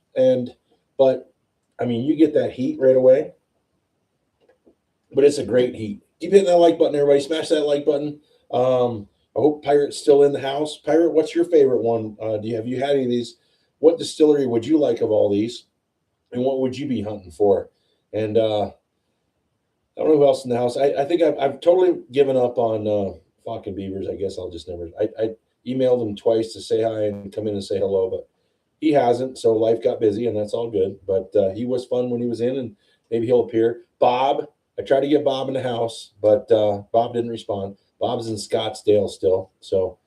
But I mean, you get that heat right away. But it's a great heat. Keep hitting that like button, everybody. Smash that like button. I hope Pirate's still in the house. Pirate, what's your favorite one? Have you had any of these? What distillery would you like of all these? And what would you be hunting for? And I don't know who else in the house. I think I've totally given up on Flock and Beavers. I guess I'll just never. I emailed him twice to say hi and come in and say hello, but he hasn't. So life got busy, and that's all good. But he was fun when he was in, and maybe he'll appear. Bob, I tried to get Bob in the house, but Bob didn't respond. Bob's in Scottsdale still. So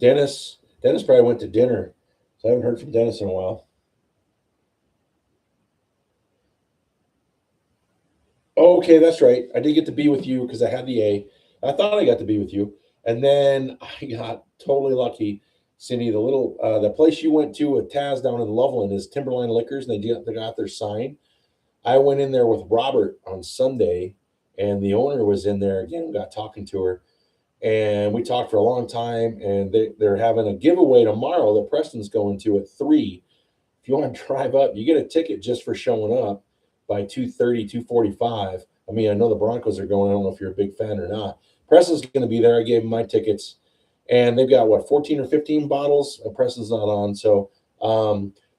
Dennis probably went to dinner. So I haven't heard from Dennis in a while. Okay, that's right. I did get to be with you because I had the A. I thought I got to be with you. And then I got totally lucky. Cindy, the place you went to with Taz down in Loveland is Timberline Liquors, and they got their sign. I went in there with Robert on Sunday, and the owner was in there again. Got talking to her, and we talked for a long time. And they're having a giveaway tomorrow that Preston's going to at 3. If you want to drive up, you get a ticket just for showing up by 2:30, 2:45. I mean, I know the Broncos are going. I don't know if you're a big fan or not. Preston's going to be there. I gave him my tickets. And they've got, 14 or 15 bottles? Preston's not on. So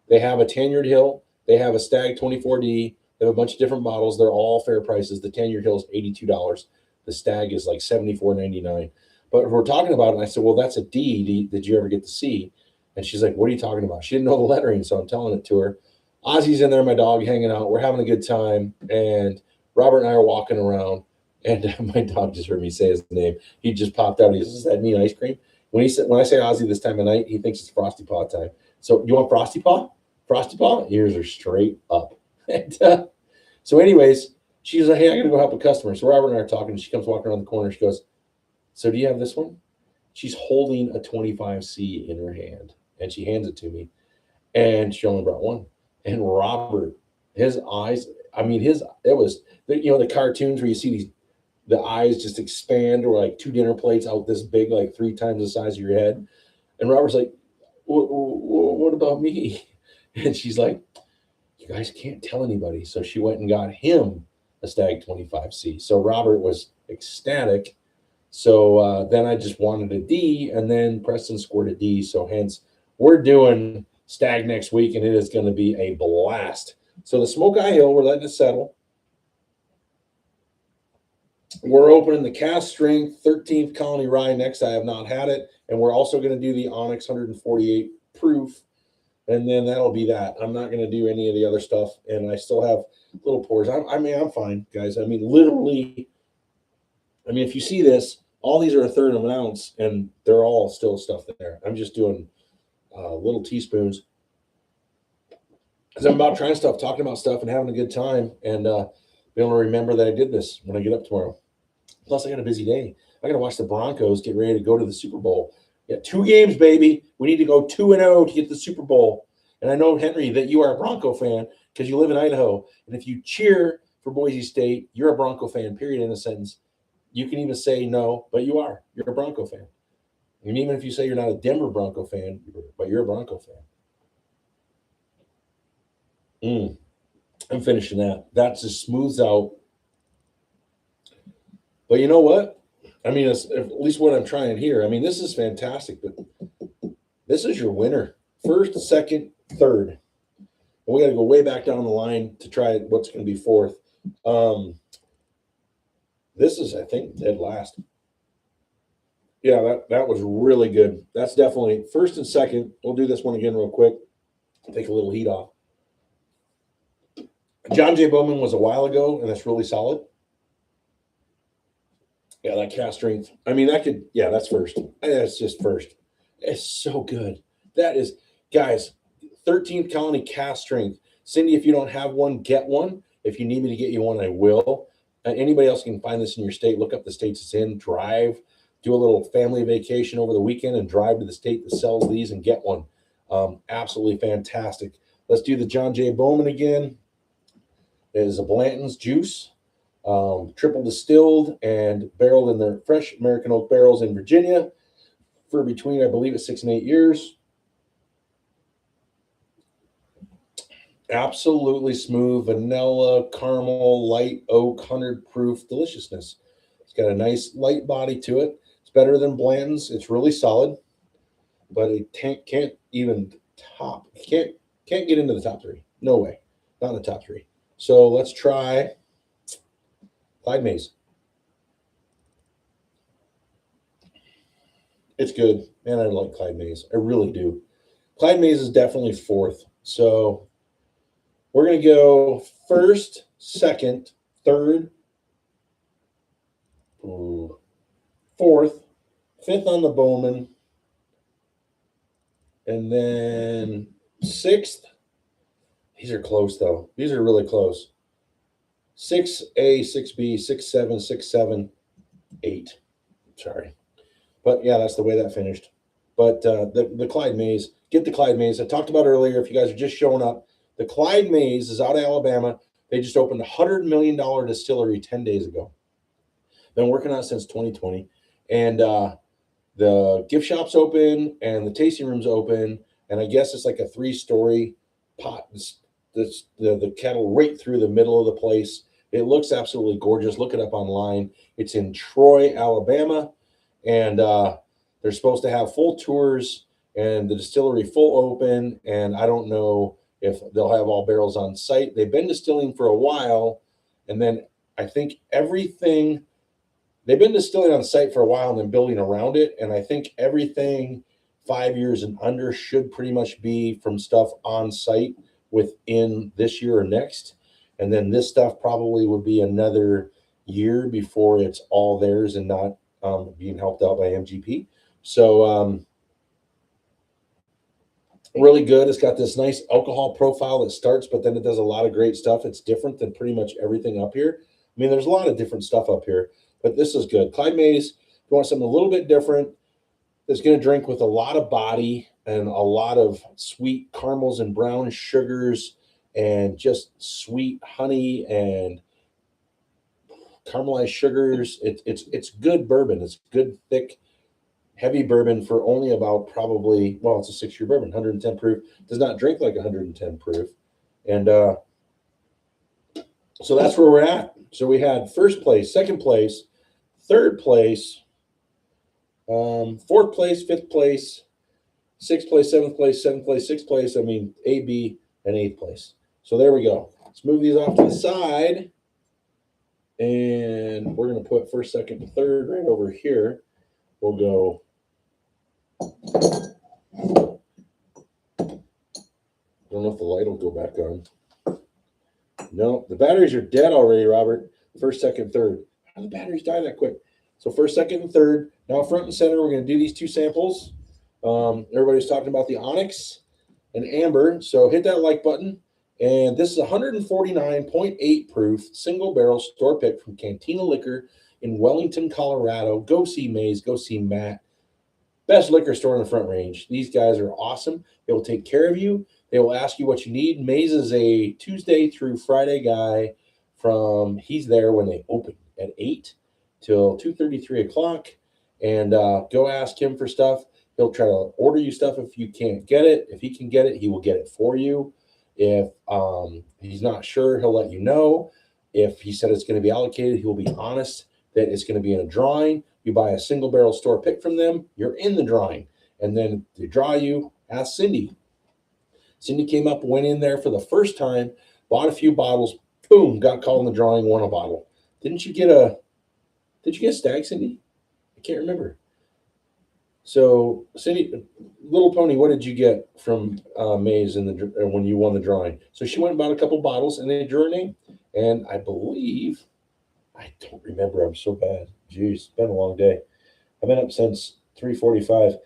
they have a Tanyard Hill. They have a Stag 24D. They have a bunch of different bottles. They're all fair prices. The Tanyard Hill is $82. The Stag is like $74.99. But we're talking about it, and I said, well, that's a D. Did you ever get to see? And she's like, what are you talking about? She didn't know the lettering, so I'm telling it to her. Ozzy's in there, my dog, hanging out. We're having a good time. And Robert and I are walking around. And my dog just heard me say his name. He just popped out. He says, does that mean ice cream? When I say Ozzy this time of night, he thinks it's Frosty Paw time. So you want Frosty Paw? Frosty Paw? Ears are straight up. And, so anyways, she's like, hey, I got to go help a customer. So Robert and I are talking. And she comes walking around the corner. She goes, so do you have this one? She's holding a 25C in her hand. And she hands it to me. And she only brought one. And Robert, his eyes, it was, the cartoons where you see the eyes just expand, or like 2 dinner plates out this big, like 3 times the size of your head. And Robert's like, what about me? And she's like, you guys can't tell anybody. So she went and got him a Stag 25C. So Robert was ecstatic. So then I just wanted a D, and then Preston scored a D. So hence, we're doing Stag next week, and it is going to be a blast. So the Smoke Eye Hill, we're letting it settle. We're opening the Cast Strength 13th Colony Rye next. I have not had it. And we're also going to do the Onyx 148 proof. And then that'll be that. I'm not going to do any of the other stuff. And I still have little pours. I'm fine, guys. Literally, if you see this, all these are 1/3 of an ounce, and they're all still stuff there. I'm just doing little teaspoons. Because I'm about trying stuff, talking about stuff, and having a good time. And be able to remember that I did this when I get up tomorrow. Plus, I got a busy day. I got to watch the Broncos get ready to go to the Super Bowl. Yeah, 2 games, baby. We need to go 2-0 to get to the Super Bowl. And I know, Henry, that you are a Bronco fan because you live in Idaho. And if you cheer for Boise State, you're a Bronco fan, period, in a sentence. You can even say no, but you are. You're a Bronco fan. And even if you say you're not a Denver Bronco fan, but you're a Bronco fan. I'm finishing that. That just smooths out. But you know what? At least what I'm trying here. This is fantastic, but this is your winner. First, second, third. And we got to go way back down the line to try what's going to be fourth. This is, I think, dead last. Yeah, that was really good. That's definitely first and second. We'll do this one again real quick. Take a little heat off. John J. Bowman was a while ago, and that's really solid. Yeah, that Cast Strength. That's first. That's just first. It's so good. That is, guys, 13th Colony Cast Strength. Cindy, if you don't have one, get one. If you need me to get you one, I will. Anybody else can find this in your state. Look up the states it's in. Drive. Do a little family vacation over the weekend and drive to the state that sells these and get one. Absolutely fantastic. Let's do the John J. Bowman again. It is a Blanton's juice. Triple distilled and barreled in their fresh American oak barrels in Virginia for between, I believe, 6 and 8 years. Absolutely smooth vanilla, caramel, light oak, 100 proof deliciousness. It's got a nice light body to it. It's better than Blanton's. It's really solid, but it can't even top. Can't get into the top 3. No way, not in the top 3. So let's try Clyde Mays. It's good. Man, I like Clyde Mays. I really do. Clyde Mays is definitely fourth. So we're going to go first, second, third, fourth, fifth on the Bowman, and then sixth. These are close, though. These are really close. 6A, 6B, 6, 7, 6, 7, 8. Sorry. But, yeah, that's the way that finished. But the Clyde Mays, get the Clyde Mays. I talked about earlier, if you guys are just showing up, the Clyde Mays is out of Alabama. They just opened a $100 million distillery 10 days ago. Been working on it since 2020. And the gift shop's open and the tasting room's open. And I guess it's like a 3-story pot. The kettle right through the middle of the place. It looks absolutely gorgeous. Look it up online. It's in Troy, Alabama. And they're supposed to have full tours and the distillery full open. And I don't know if they'll have all barrels on site. They've been distilling for a while. And then I think they've been distilling on site for a while and then building around it. And I think everything 5 years and under should pretty much be from stuff on site within this year or next. And then this stuff probably would be another year before it's all theirs and not being helped out by MGP. So really good. It's got this nice alcohol profile that starts, but then it does a lot of great stuff. It's different than pretty much everything up here. I mean, there's a lot of different stuff up here, but this is good. Clyde Mays, if you want something a little bit different, that's going to drink with a lot of body and a lot of sweet caramels and brown sugars and just sweet honey and caramelized sugars. It's good bourbon. It's good, thick, heavy bourbon for only about probably, well, it's a 6-year bourbon, 110 proof. Does not drink like 110 proof. And so that's where we're at. So we had first place, second place, third place, fourth place, fifth place, sixth place, seventh place, sixth place. I mean, A, B, and eighth place. So there we go. Let's move these off to the side. And we're going to put first, second, and third right over here. We'll go. I don't know if the light will go back on. No, the batteries are dead already, Robert. First, second, third. How do the batteries die that quick? So first, second, and third. Now front and center, we're going to do these 2 samples. Everybody's talking about the Onyx and Amber. So hit that like button. And this is 149.8 proof single barrel store pick from Cantina Liquor in Wellington, Colorado. Go see Mays. Go see Matt. Best liquor store in the Front Range. These guys are awesome. They will take care of you. They will ask you what you need. Mays is a Tuesday through Friday guy he's there when they open at 8 till 2:30, 3 o'clock. And go ask him for stuff. He'll try to order you stuff if you can't get it. If he can get it, he will get it for you. If he's not sure, he'll let you know. If he said it's going to be allocated, he will be honest that it's going to be in a drawing. You buy a single barrel store pick from them, you're in the drawing. And then they draw you, ask Cindy. Cindy came up, went in there for the first time, bought a few bottles, boom, got called in the drawing, won a bottle. Did you get a stag, Cindy? I can't remember. So, Cindy, Little Pony, what did you get from Mays when you won the drawing? So she went and bought a couple bottles, and they drew her name. And I believe, I don't remember. I'm so bad. Jeez, it's been a long day. I've been up since 3:45.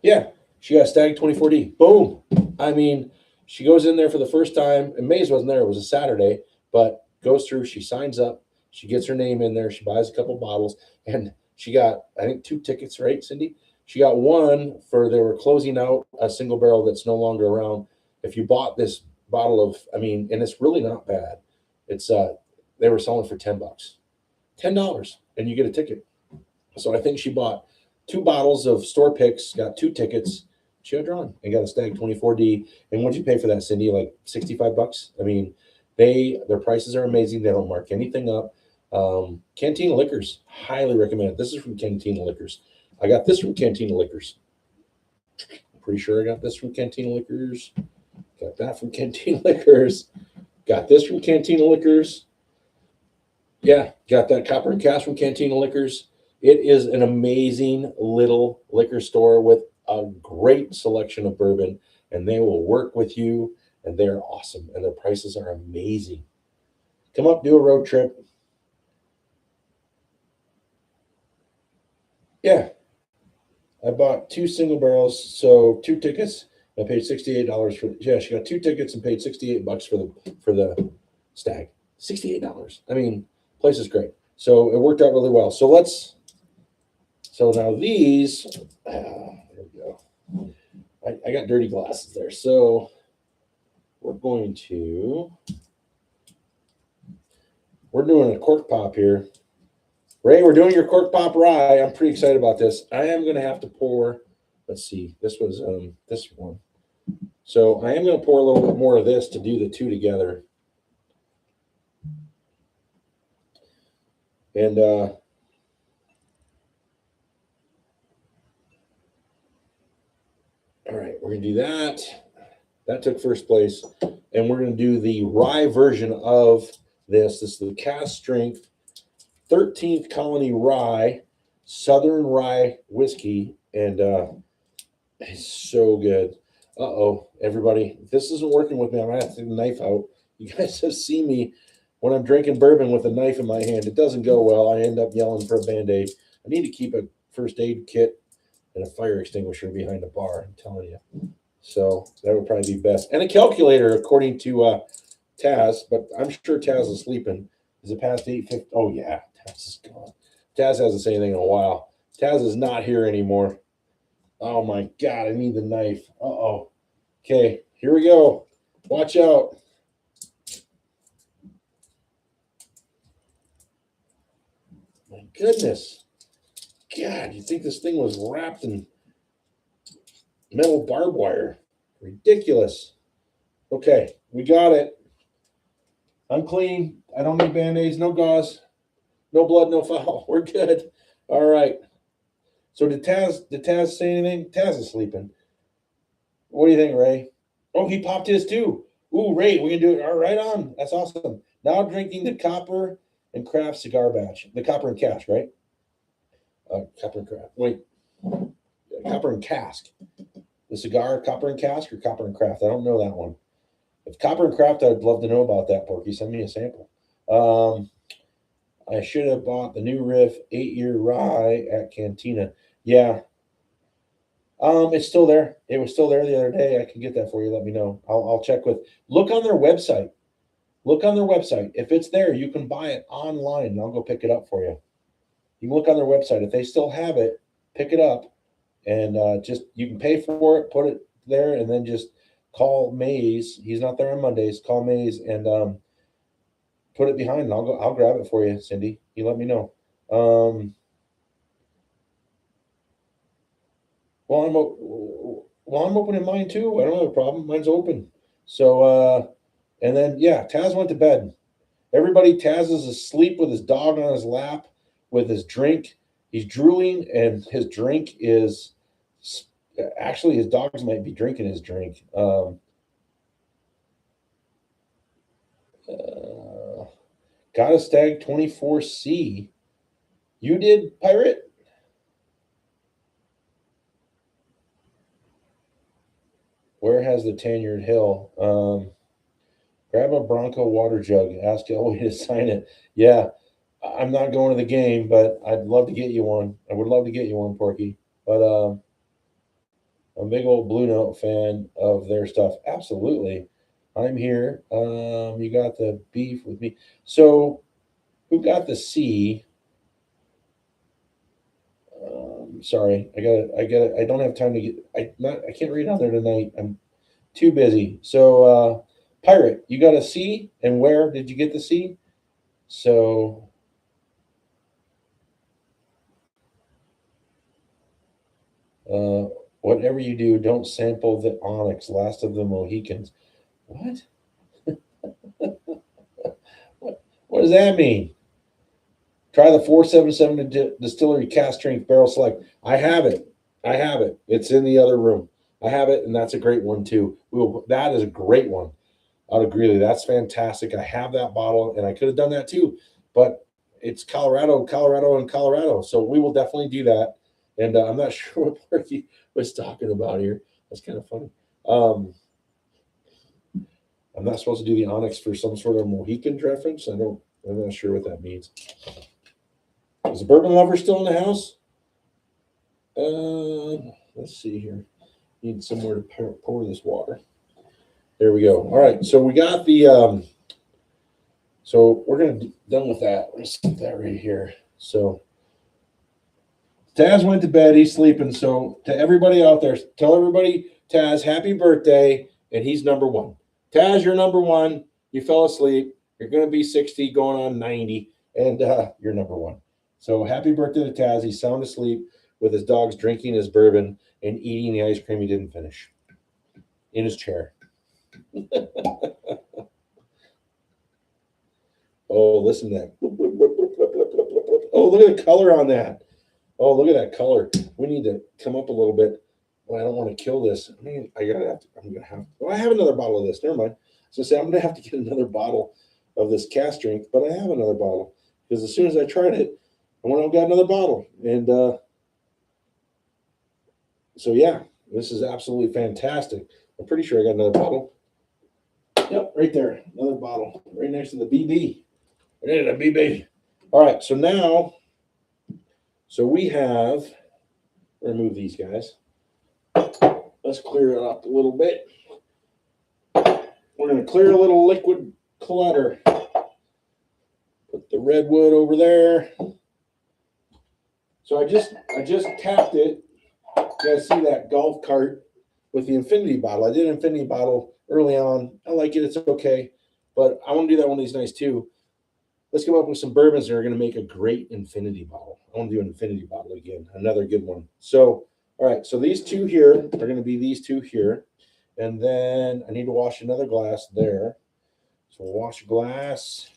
Yeah, she got Stag 24D. Boom. I mean, she goes in there for the first time, and Mays wasn't there. It was a Saturday, but goes through. She signs up. She gets her name in there. She buys a couple bottles, and she got, I think, 2 tickets, right, Cindy? She got one they were closing out a single barrel that's no longer around. If you bought this bottle of, and it's really not bad. It's they were selling for $10, $10, and you get a ticket. So I think she bought 2 bottles of store picks, got 2 tickets. She got drawn and got a Stag 24D. And what'd you pay for that, Cindy? Like $65? I mean, their prices are amazing. They don't mark anything up. Cantina Liquors, highly recommend it. This is from Cantina Liquors. I got this from Cantina Liquors. I'm pretty sure I got this from Cantina Liquors. Got that from Cantina Liquors. Got this from Cantina Liquors. Yeah, got that Copper and Cast from Cantina Liquors. It is an amazing little liquor store with a great selection of bourbon, and they will work with you, and they're awesome, and their prices are amazing. Come up, do a road trip. Yeah, I bought 2 single barrels, so 2 tickets. I paid $68 for. Yeah, she got 2 tickets and paid $68 for the Stag. $68. I mean, place is great. So it worked out really well. So let's So now these, there we go. I got dirty glasses there. So we're doing a cork pop here. Ray, we're doing your cork pop rye. I'm pretty excited about this. I am going to have to pour, let's see, this was this one. So I am going to pour a little bit more of this to do the two together. And all right, we're going to do that. That took first place. And we're going to do the rye version of this. This is the cask strength 13th Colony Rye, Southern Rye Whiskey. And it's so good. Uh-oh, everybody. If this isn't working with me, I'm going to have to take the knife out. You guys have seen me when I'm drinking bourbon with a knife in my hand. It doesn't go well. I end up yelling for a Band-Aid. I need to keep a first aid kit and a fire extinguisher behind the bar, I'm telling you. So that would probably be best. And a calculator, according to Taz, but I'm sure Taz is sleeping. Is it past 8:50? Oh, yeah, Taz is gone. Taz hasn't said anything in a while. Taz is not here anymore. Oh, my God, I need the knife. Uh-oh. Okay, here we go. Watch out. My goodness. God, you'd think this thing was wrapped in metal barbed wire. Ridiculous. Okay, we got it. I'm clean. I don't need Band-Aids, no gauze, no blood, no foul. We're good. All right. So did Taz say anything? Taz is sleeping. What do you think, Ray? Oh, he popped his too. Ooh, Ray, we can do it. All right on. That's awesome. Now drinking the Copper and Craft cigar batch. The Copper and Cask, right? Copper and Craft. Wait. Copper and Cask. The cigar, Copper and Cask or Copper and Craft? I don't know that one. If Copper and Craft, I'd love to know about that, Porky. Send me a sample. I should have bought the New Riff 8-year rye at Cantina. Yeah. It's still there. It was still there the other day. I can get that for you. Let me know. I'll check with. Look on their website. Look on their website. If it's there, you can buy it online, and I'll go pick it up for you. You can look on their website. If they still have it, pick it up, and just you can pay for it, put it there, and then just call Mays. He's not there on Mondays. Call Mays and put it behind, and I'll grab it for you, Cindy. You let me know. Well, I'm opening mine too. I don't have a problem. Mine's open. So, and then yeah, Taz went to bed. Everybody, Taz is asleep with his dog on his lap, with his drink. He's drooling, and his drink is actually his dogs might be drinking his drink. Got a Stag 24C. You did, Pirate? Where has the Tanyard Hill? Grab a Bronco water jug. Ask Elway to sign it. Yeah, I'm not going to the game, but I'd love to get you one. I would love to get you one, Porky. But I'm a big old Blue Note fan of their stuff. Absolutely. I'm here. You got the beef with me. So who got the C? Sorry, I don't have time to get. I can't read out there tonight. I'm too busy. So Pirate, you got a C, and where did you get the C? So whatever you do, don't sample the Onyx, Last of the Mohicans. What? What does that mean? Try the 477 Distillery Cask Strength Barrel Select. I have it. It's in the other room. I have it, and that's a great one too. That is a great one. I'd agree with you. That's fantastic. I have that bottle, and I could have done that too, but it's Colorado. So we will definitely do that. And I'm not sure what Porky was talking about here. That's kind of funny. I'm not supposed to do the Onyx for some sort of Mohican reference. I'm not sure what that means. Is the bourbon lover still in the house? Let's see here. Need somewhere to pour this water. There we go. All right, so we got the. So we're gonna done with that. Let's keep that right here. So Taz went to bed. He's sleeping. So to everybody out there, tell everybody, Taz, happy birthday. And he's number one. Taz, you're number one. You fell asleep. You're going to be 60, going on 90. And you're number one. So happy birthday to Taz. He's sound asleep with his dogs drinking his bourbon and eating the ice cream he didn't finish in his chair. Oh, listen to that. Oh, look at the color on that. Oh, look at that color. We need to come up a little bit. Well, I don't want to kill this. I mean, I'm gonna have. Well, I have another bottle of this. Never mind. So say I'm gonna have to get another bottle of this cast strength, but I have another bottle because as soon as I tried it, I went out and got another bottle. And so yeah, this is absolutely fantastic. I'm pretty sure I got another bottle. Yep, right there, another bottle, right next to the BB. Right there, the BB. All right, so now, we have. Remove these guys. Let's clear it up a little bit. We're going to clear a little liquid clutter. Put the redwood over there. So I just tapped it. You guys see that golf cart with the infinity bottle. I did an infinity bottle early on. I like it. It's okay. But I want to do that one of these nights too. Let's come up with some bourbons that are going to make a great infinity bottle. I want to do an infinity bottle again. Another good one. So, all right. So these two here are going to be these two here. And then I need to wash another glass there. So we'll wash a glass.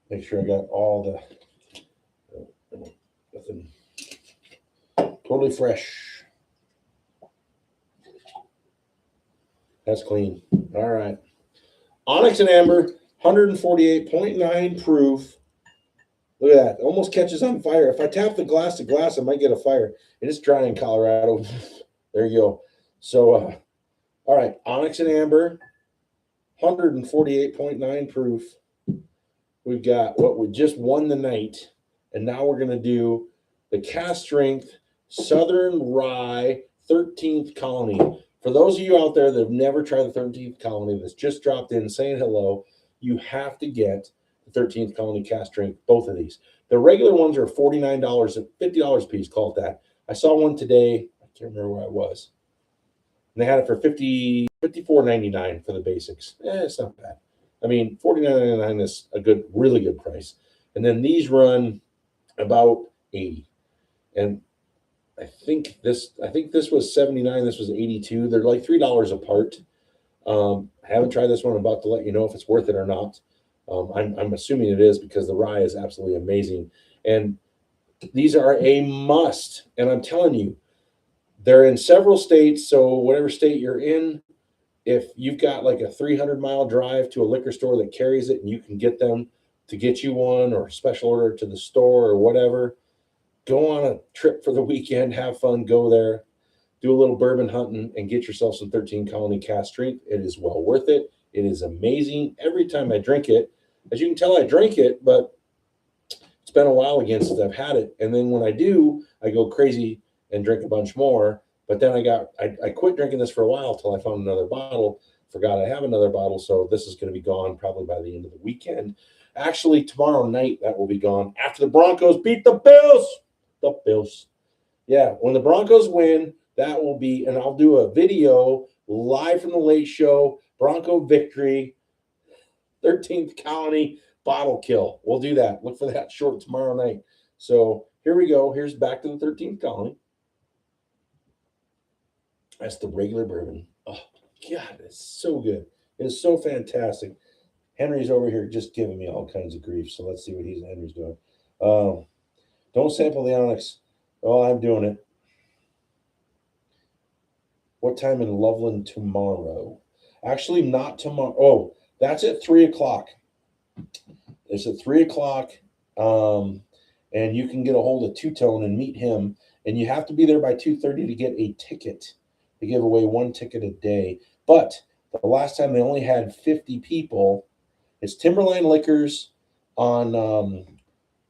Make sure I got all the, nothing, totally fresh. That's clean. All right. Onyx and Amber, 148.9 proof. Look at that. It almost catches on fire. If I tap the glass to glass, I might get a fire. And it's dry in Colorado. There you go. So, all right. Onyx and Amber, 148.9 proof. We've got what we just won the night. And now we're going to do the cast strength Southern Rye 13th Colony. For those of you out there that have never tried the 13th Colony that's just dropped in saying hello, you have to get the 13th Colony cast strength, both of these. The regular ones are $49 and $50 a piece, call it that. I saw one today. I can't remember where I was. And they had it for $54.99 for the basics. It's not bad. I mean, $49.99 is a good, really good price. And then these run about $80. And I think this was $79. This was $82. They're like $3 apart. I haven't tried this one. I'm about to let you know if it's worth it or not. I'm assuming it is because the rye is absolutely amazing. And these are a must. And I'm telling you, they're in several states. So whatever state you're in, if you've got like a 300-mile drive to a liquor store that carries it and you can get them to get you one or special order to the store or whatever, go on a trip for the weekend, have fun, go there, do a little bourbon hunting, and get yourself some 13 Colony cast strength. It is well worth it. It is amazing. Every time I drink it, as you can tell, I drink it, but it's been a while again since I've had it. And then when I do, I go crazy and drink a bunch more. But then I quit drinking this for a while till I found another bottle. Forgot I have another bottle, so this is going to be gone probably by the end of the weekend. Actually, tomorrow night that will be gone after the Broncos beat the Bills. The Bills. Yeah, when the Broncos win, that will be, and I'll do a video live from the Late Show, Bronco victory, 13th Colony bottle kill. We'll do that. Look for that short tomorrow night. So here we go. Here's back to the 13th Colony. That's the regular bourbon. Oh, God, it's so good. It is so fantastic. Henry's over here just giving me all kinds of grief. So let's see what Henry's doing. Don't sample the Onyx. Oh, I'm doing it. What time in Loveland tomorrow? Actually, not tomorrow. Oh, that's at 3 o'clock. It's at 3 o'clock. And you can get a hold of Two-Tone and meet him. And you have to be there by 2:30 to get a ticket. They give away one ticket a day. But the last time they only had 50 people. It's Timberline Liquors on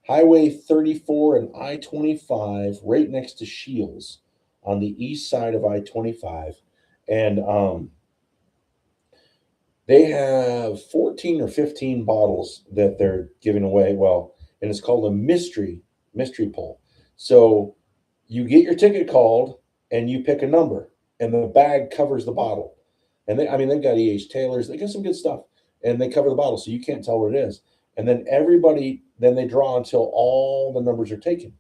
Highway 34 and I-25, right next to Shields on the east side of I-25. And They have 14 or 15 bottles that they're giving away. Well, and it's called a mystery pull. So you get your ticket called and you pick a number, and the bag covers the bottle. And they've got E.H. Taylor's, they got some good stuff, and they cover the bottle so you can't tell what it is. And then then they draw until all the numbers are taken.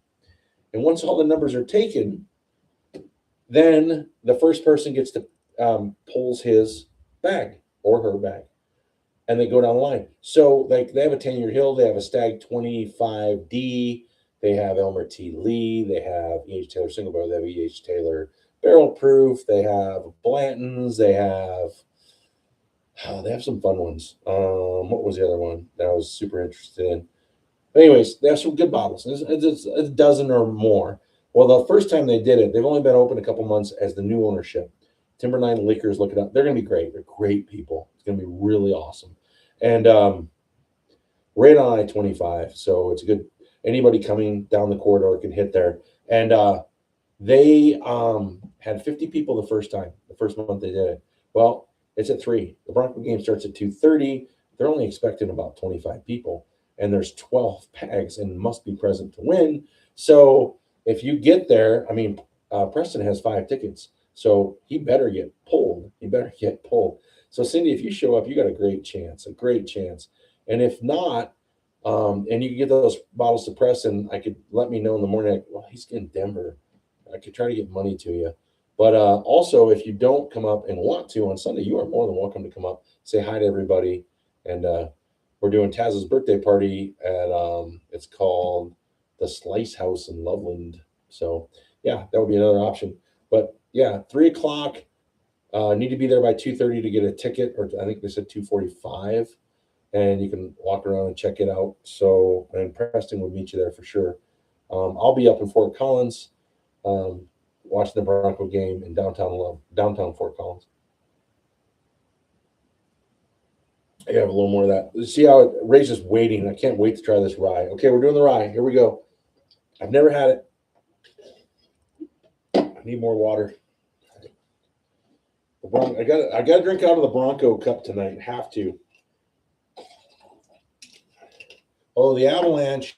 And once all the numbers are taken, then the first person gets to pulls his bag or her bag, and they go down the line. So like they have a 10-year hill, they have a Stag 25D, they have Elmer T. Lee, they have E.H. Taylor single barrel, they have E.H. Taylor barrel proof, they have Blanton's, they have some fun ones. What was the other one that I was super interested in? But anyways, they have some good bottles. It's a dozen or more. Well, the first time they did it, they've only been open a couple months as the new ownership. Timberline Liquors, look it up. They're going to be great. They're great people. It's going to be really awesome. And right on I-25, so it's good. Anybody coming down the corridor can hit there. And they had 50 people the first month they did it. Well, it's at 3. The Bronco game starts at 2:30. They're only expecting about 25 people, and there's 12 bags and must be present to win. So if you get there, Preston has 5 tickets, so he better get pulled. So Cindy, if you show up, you got a great chance. And if not, and you can get those bottles to Preston, I could let me know in the morning. Well, he's in Denver. I could try to get money to you. But also, if you don't come up and want to on Sunday, you are more than welcome to come up, say hi to everybody. And we're doing Taz's birthday party at, it's called the Slice House in Loveland. So, yeah, that would be another option. But, yeah, 3 o'clock. Need to be there by 2:30 to get a ticket, or I think they said 2:45. And you can walk around and check it out. So, and Preston will meet you there for sure. I'll be up in Fort Collins. Watching the Bronco game in downtown Fort Collins. I gotta have a little more of that. See how Ray's just waiting. I can't wait to try this rye. Okay, we're doing the rye. Here we go. I've never had it. I need more water. I got to drink out of the Bronco cup tonight. Have to. Oh, the Avalanche.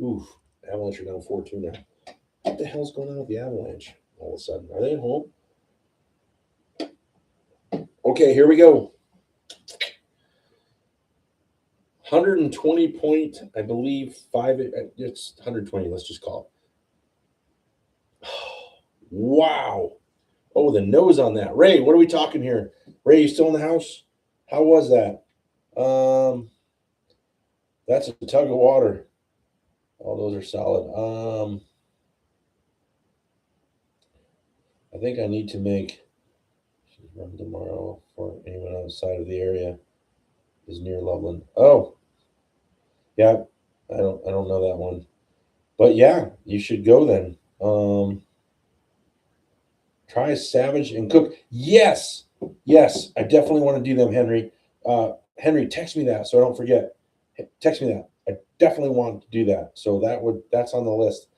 Oof. Avalanche are down 4-2 now. What the hell's going on with the Avalanche all of a sudden? Are they at home? Okay, here we go. 120 point, I believe, 5. It's 120. Let's just call it. Wow. Oh, the nose on that. Ray, what are we talking here? Ray, you still in the house? How was that? That's a tug of water. All those are solid. I think I need to make run tomorrow for anyone outside of the area is near Loveland. Oh, yeah, I don't know that one, but yeah, you should go then. Try Savage and Cook. Yes, I definitely want to do them, Henry. Henry, text me that so I don't forget. Text me that. I definitely want to do that. So that's on the list.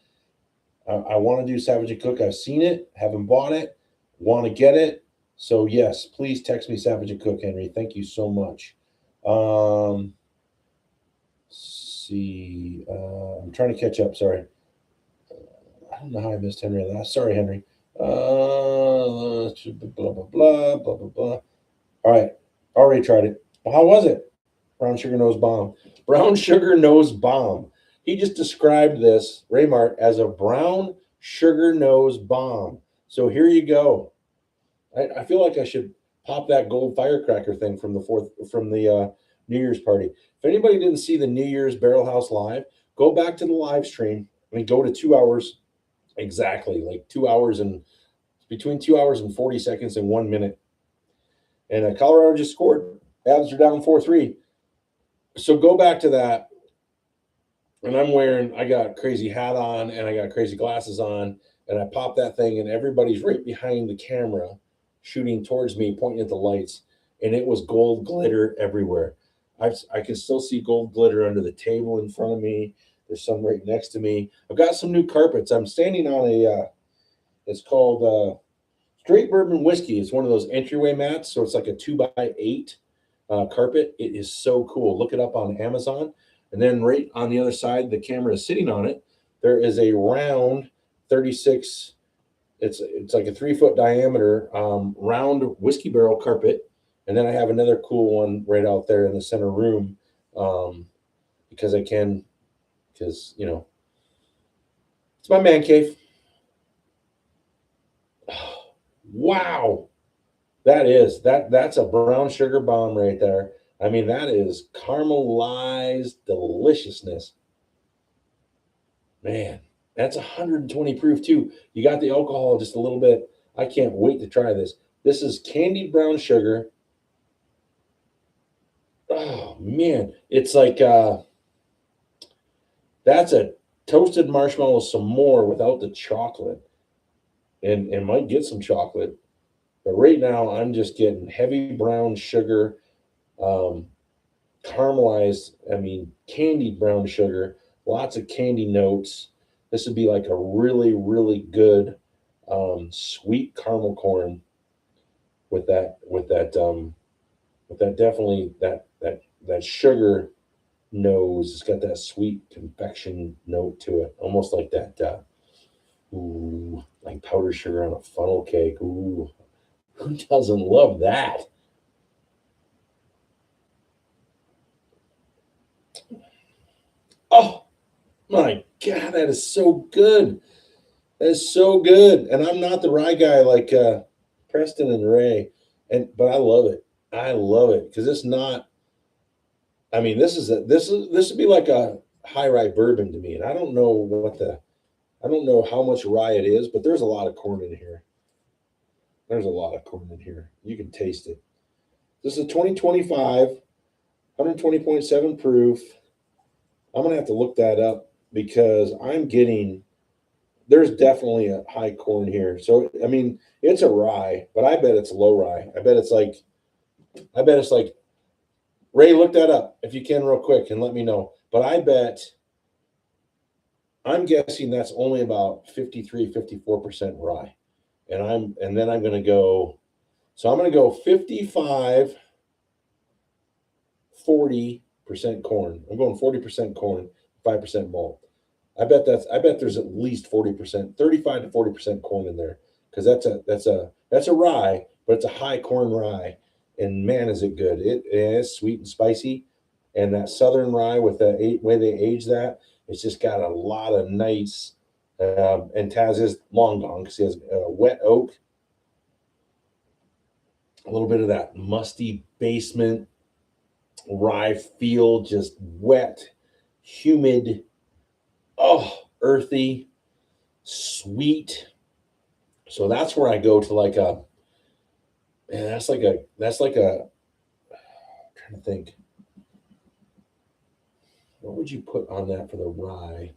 I want to do Savage and Cook. I've seen it, haven't bought it, want to get it. So yes, please text me Savage and Cook, Henry. Thank you so much. See, I'm trying to catch up. Sorry, I don't know how I missed Henry last. Sorry, Henry. Blah blah blah blah blah blah. All right, already tried it. Well, how was it? Brown sugar nose bomb. Brown sugar nose bomb. He just described this, Raymart, as a brown sugar nose bomb. So here you go. I feel like I should pop that gold firecracker thing from the New Year's party. If anybody didn't see the New Year's Barrelhouse live, go back to the live stream. Go to 2 hours exactly, like 2 hours and between 2 hours and 40 seconds and 1 minute. And Colorado just scored. Avs are down 4-3. So go back to that. And I got a crazy hat on and I got crazy glasses on, and I pop that thing and everybody's right behind the camera shooting towards me, pointing at the lights, and it was gold glitter everywhere. I can still see gold glitter under the table in front of me. There's some right next to me. I've got some new carpets. I'm standing on it's called Straight Bourbon Whiskey. It's one of those entryway mats, so it's like a 2x8. carpet. It is so cool. Look it up on Amazon. And then right on the other side, the camera is sitting on it. There is a round 36. It's like a 3-foot diameter round whiskey barrel carpet. And then I have another cool one right out there in the center room because you know, it's my man cave. Wow. That's a brown sugar bomb right there. I mean, that is caramelized deliciousness. Man, that's 120 proof too. You got the alcohol just a little bit. I can't wait to try this. This is candied brown sugar. Oh man, it's like that's a toasted marshmallow some more without the chocolate. And might get some chocolate. But right now I'm just getting heavy brown sugar, caramelized, candied brown sugar, lots of candy notes. This would be like a really, really good sweet caramel corn with that definitely that sugar nose. It's got that sweet confection note to it, almost like that like powdered sugar on a funnel cake. Ooh, who doesn't love that? Oh my God, that is so good. That is so good. And I'm not the rye guy like Preston and Ray, but I love it. I love it because it's not. I mean, this would be like a high rye bourbon to me, and I don't know how much rye it is, but there's a lot of corn in here. There's a lot of corn in here. You can taste it. This is a 2025, 120.7 proof. I'm gonna have to look that up because there's definitely a high corn here. So I mean, it's a rye, but I bet it's low rye. I bet it's like Ray, look that up if you can real quick and let me know. But I'm guessing that's only about 53, 54% rye. And then I'm gonna go, so I'm gonna go 55, 40% corn. I'm going 40% corn, 5% malt. I bet there's at least 40%, 35 to 40% corn in there. Because that's a rye, but it's a high corn rye. And man, is it good. It is sweet and spicy. And that southern rye with the way they age that, it's just got a lot of nice, and Taz is long gone because he has wet oak. A little bit of that musty basement rye feel, just wet, humid, earthy, sweet. So that's where I go to like a, man, that's like a, I'm trying to think. What would you put on that for the rye?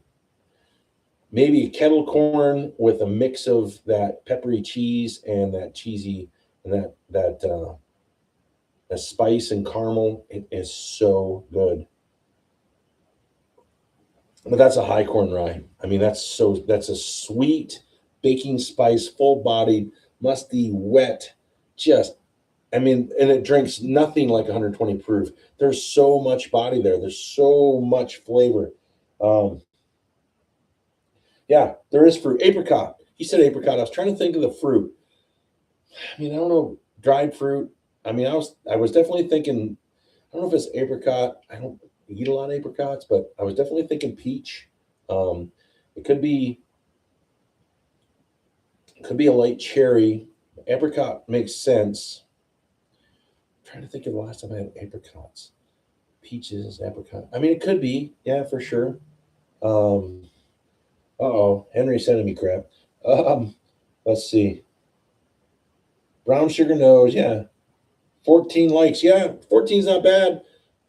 Maybe kettle corn with a mix of that peppery cheese and that cheesy and that spice and caramel. It is so good. But that's a high corn rye. I mean, that's a sweet baking spice, full bodied, musty, wet, just, and it drinks nothing like 120 proof. There's so much body there. There's so much flavor. Yeah, there is fruit. Apricot. He said apricot. I was trying to think of the fruit. I mean, I don't know, dried fruit. I mean, I was definitely thinking, I don't know if it's apricot. I don't eat a lot of apricots, but I was definitely thinking peach. It could be a light cherry. Apricot makes sense. I'm trying to think of the last time I had apricots. Peaches, apricot. I mean, it could be, yeah, for sure. Henry's sending me crap. Let's see. Brown sugar nose, yeah. 14 likes, yeah. 14's not bad.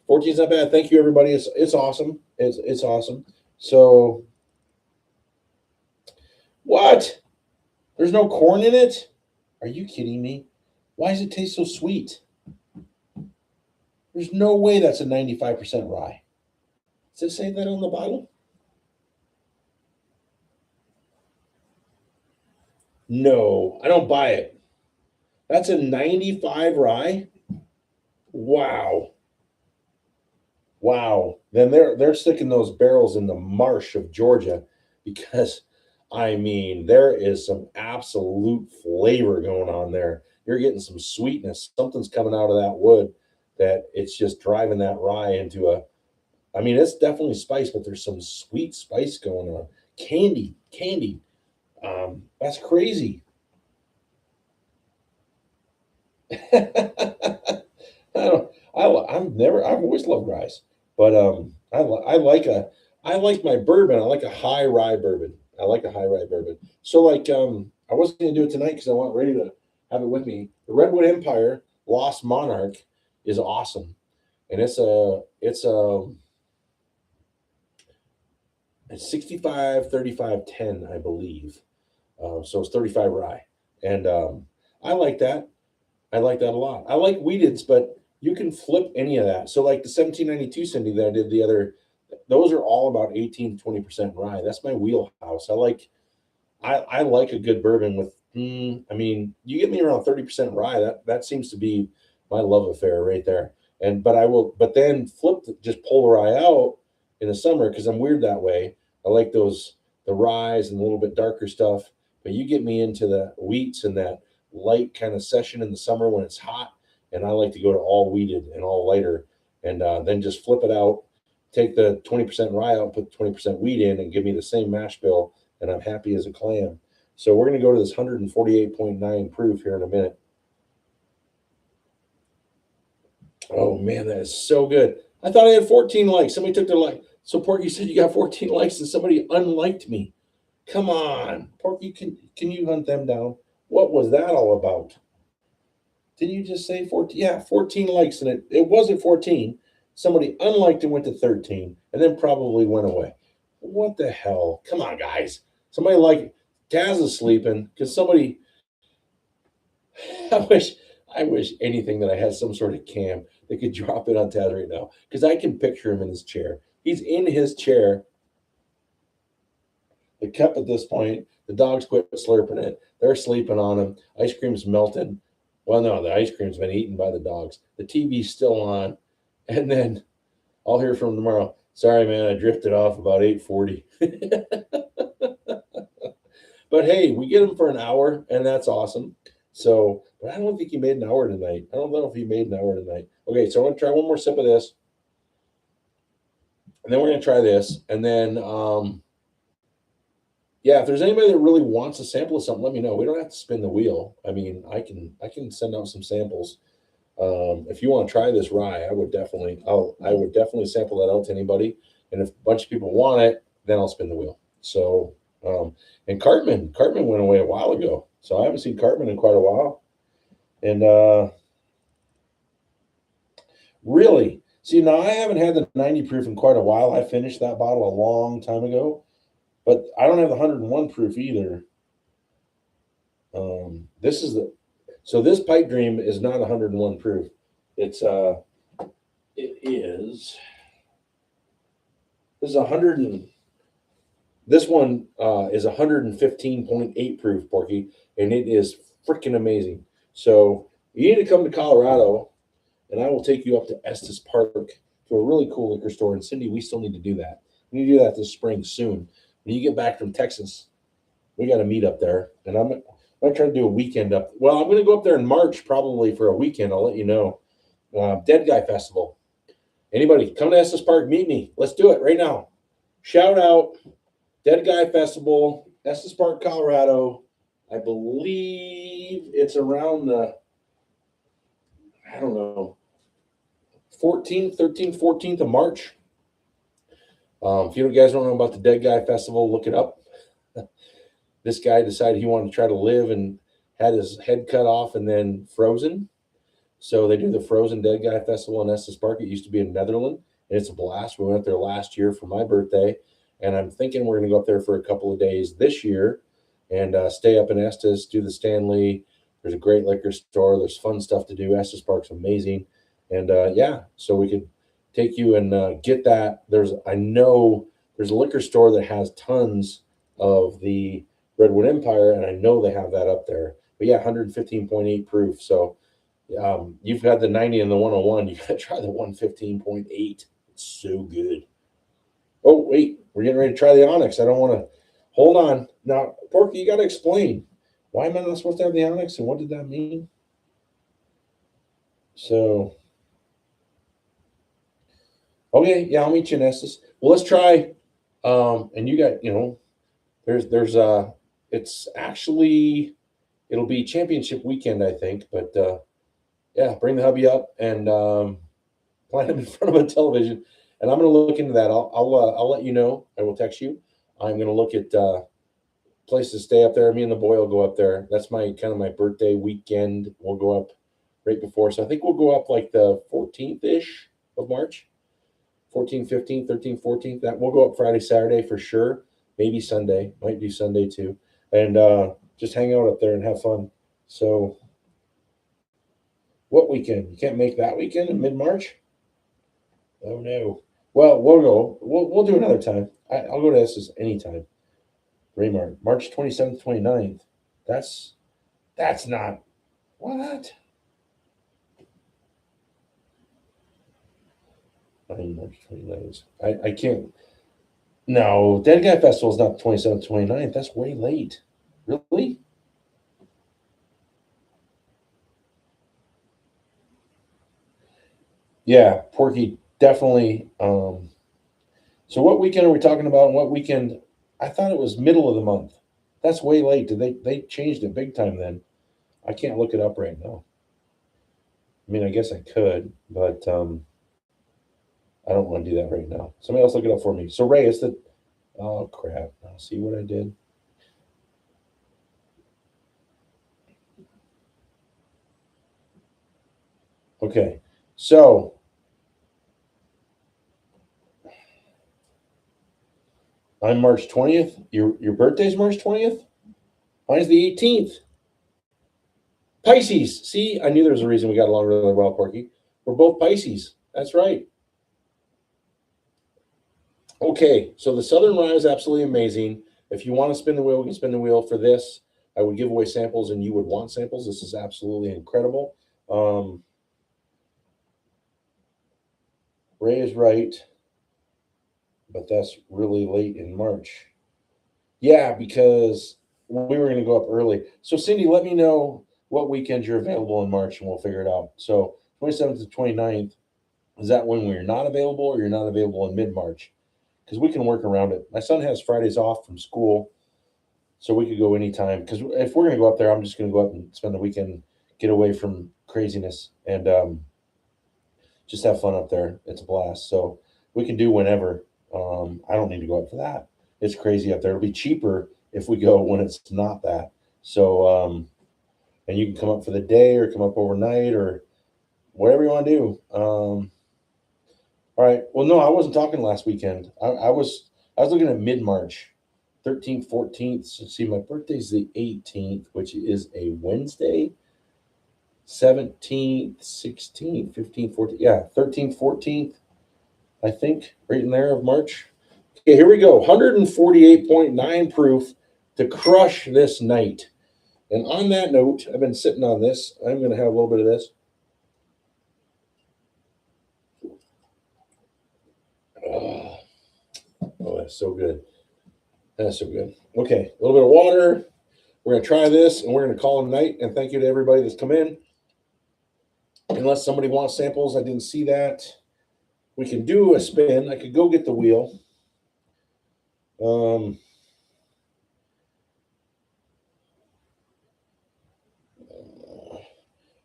14's not bad. Thank you, everybody. It's awesome. It's awesome. So, what? There's no corn in it? Are you kidding me? Why does it taste so sweet? There's no way that's a 95% rye. Does it say that on the bottle? No, I don't buy it. That's a 95 rye? Wow. Wow. Then they're sticking those barrels in the marsh of Georgia because I mean there is some absolute flavor going on there. You're getting some sweetness. Something's coming out of that wood that it's just driving that rye into a I mean it's definitely spice, but there's some sweet spice going on. Candy. That's crazy. I don't. I've always loved rye, but I like my bourbon. I like a high rye bourbon. I like a high rye bourbon. So like I wasn't gonna do it tonight because I want ready to have it with me. The Redwood Empire Lost Monarch is awesome, and it's 65 35 10 I believe. So it's 35 rye, and I like that. I like that a lot. I like wheateds, but you can flip any of that. So like the 1792 Cindy that I did the other, those are all about 18 to 20% rye. That's my wheelhouse. I like a good bourbon with I mean, you get me around 30% rye. That seems to be my love affair right there. And but then just pull the rye out in the summer because I'm weird that way. I like the ryes and a little bit darker stuff. But you get me into the wheats and that light kind of session in the summer when it's hot, and I like to go to all wheated and all lighter, and then just flip it out, take the 20% rye out, put 20% wheat in, and give me the same mash bill, and I'm happy as a clam. So we're going to go to this 148.9 proof here in a minute. Oh man, that is so good. I thought I had 14 likes. Somebody took their like. So Porky said you got 14 likes and somebody unliked me. Come on, Porky, can you hunt them down? What was that all about? Did you just say 14? Yeah, 14 likes, and it wasn't 14. Somebody unliked and went to 13, and then probably went away. What the hell? Come on, guys. Somebody like Taz is sleeping because somebody. I wish anything that I had some sort of cam that could drop it on Taz right now because I can picture him in his chair. He's in his chair. The cup at this point, the dogs quit slurping it. They're sleeping on him. Ice cream's melted. Well, no, the ice cream's been eaten by the dogs. The TV's still on. And then I'll hear from him tomorrow. Sorry, man, I drifted off about 8:40. But hey, we get him for an hour, and that's awesome. So, but I don't think he made an hour tonight. I don't know if he made an hour tonight. Okay, so I'm gonna try one more sip of this. And then we're gonna try this. And then yeah, if there's anybody that really wants a sample of something, let me know. We don't have to spin the wheel. I mean, I can send out some samples. If you want to try this rye, I would definitely sample that out to anybody. And if a bunch of people want it, then I'll spin the wheel. So and Cartman went away a while ago. So I haven't seen Cartman in quite a while. And really, see, now I haven't had the 90 proof in quite a while. I finished that bottle a long time ago. But I don't have the 101 proof either. This Pipe Dream is not 101 proof. This one is 115.8 proof, Porky, and it is freaking amazing. So you need to come to Colorado, and I will take you up to Estes Park to a really cool liquor store. And Cindy, we still need to do that. We need to do that this spring soon. When you get back from Texas, we got to meet up there, and I'm trying to do a weekend up. Well, I'm going to go up there in March probably for a weekend. I'll let you know. Dead Guy Festival. Anybody come to Estes Park, meet me. Let's do it right now. Shout out Dead Guy Festival, Estes Park, Colorado. I believe it's around the 13th, 14th of March. If you guys don't know about the Dead Guy Festival, look it up. This guy decided he wanted to try to live and had his head cut off and then frozen. So they do the Frozen Dead Guy Festival in Estes Park. It used to be in Netherlands, and it's a blast. We went there last year for my birthday, and I'm thinking we're going to go up there for a couple of days this year and stay up in Estes, do the Stanley. There's a great liquor store. There's fun stuff to do. Estes Park's amazing. And so we could take you and get that. I know there's a liquor store that has tons of the Redwood Empire, and I know they have that up there. But yeah, 115.8 proof. So You've got the 90 and the 101. You got to try the 115.8. It's so good. Oh, wait. We're getting ready to try the Onyx. I don't want to. Hold on. Now, Porky, you got to explain. Why am I not supposed to have the Onyx, and what did that mean? So, okay. Yeah, I'll meet you in Estes. Well, let's try. And you got, it's actually, it'll be championship weekend, I think. But yeah, bring the hubby up and plant him in front of a television. And I'm going to look into that. I'll let you know. I will text you. I'm going to look at places to stay up there. Me and the boy will go up there. That's my my birthday weekend. We'll go up right before. So I think we'll go up like the 14th-ish of March. 14th, 15th, 13th, 14th. That we'll go up Friday, Saturday for sure. Maybe Sunday. Might do Sunday too. And just hang out up there and have fun. So what weekend? You can't make that weekend in mid-March? Oh no. Well, we'll go. We'll do another time. I'll go to Estes anytime. Raymart, March 27th, 29th. That's not what? March 29th. I can't. No, Dead Guy Festival is not 27th, 29th. That's way late. Really? Yeah, Porky, definitely. So what weekend are we talking about? And what weekend? I thought it was middle of the month. That's way late. Did they changed it big time then? I can't look it up right now. I mean, I guess I could, but I don't want to do that right now. Somebody else look it up for me. So Ray, it's the oh crap. Now see what I did. Okay, so I'm March 20th. Your birthday's March 20th? Mine's the 18th. Pisces. See, I knew there was a reason we got along really well, Porky. We're both Pisces. That's right. Okay, so the Southern Rye is absolutely amazing. If you want to spin the wheel, we can spin the wheel for this. I would give away samples, and you would want samples. This is absolutely incredible. Ray is right, but that's really late in March. Yeah, because we were going to go up early. So, Cindy, let me know what weekends you're available in March, and we'll figure it out. So, 27th to 29th, is that when we're not available, or you're not available in mid-March? Because we can work around it. My son has Fridays off from school, so we could go anytime. Because if we're going to go up there, I'm just going to go up and spend the weekend, get away from craziness, and just have fun up there. It's a blast. So we can do whenever. I don't need to go up for that. It's crazy up there. It'll be cheaper if we go when it's not that. So, and you can come up for the day or come up overnight or whatever you want to do. All right. Well, no, I wasn't talking last weekend. I was looking at mid-March, 13th, 14th. So see, my birthday's the 18th, which is a Wednesday. 17th, 16th, 15th, 14th. Yeah, 13th, 14th, I think, right in there of March. Okay, here we go. 148.9 proof to crush this night. And on that note, I've been sitting on this. I'm going to have a little bit of this. Oh, that's so good. That's so good. Okay, a little bit of water. We're going to try this, and we're going to call it a night. And thank you to everybody that's come in. Unless somebody wants samples, I didn't see that. We can do a spin. I could go get the wheel.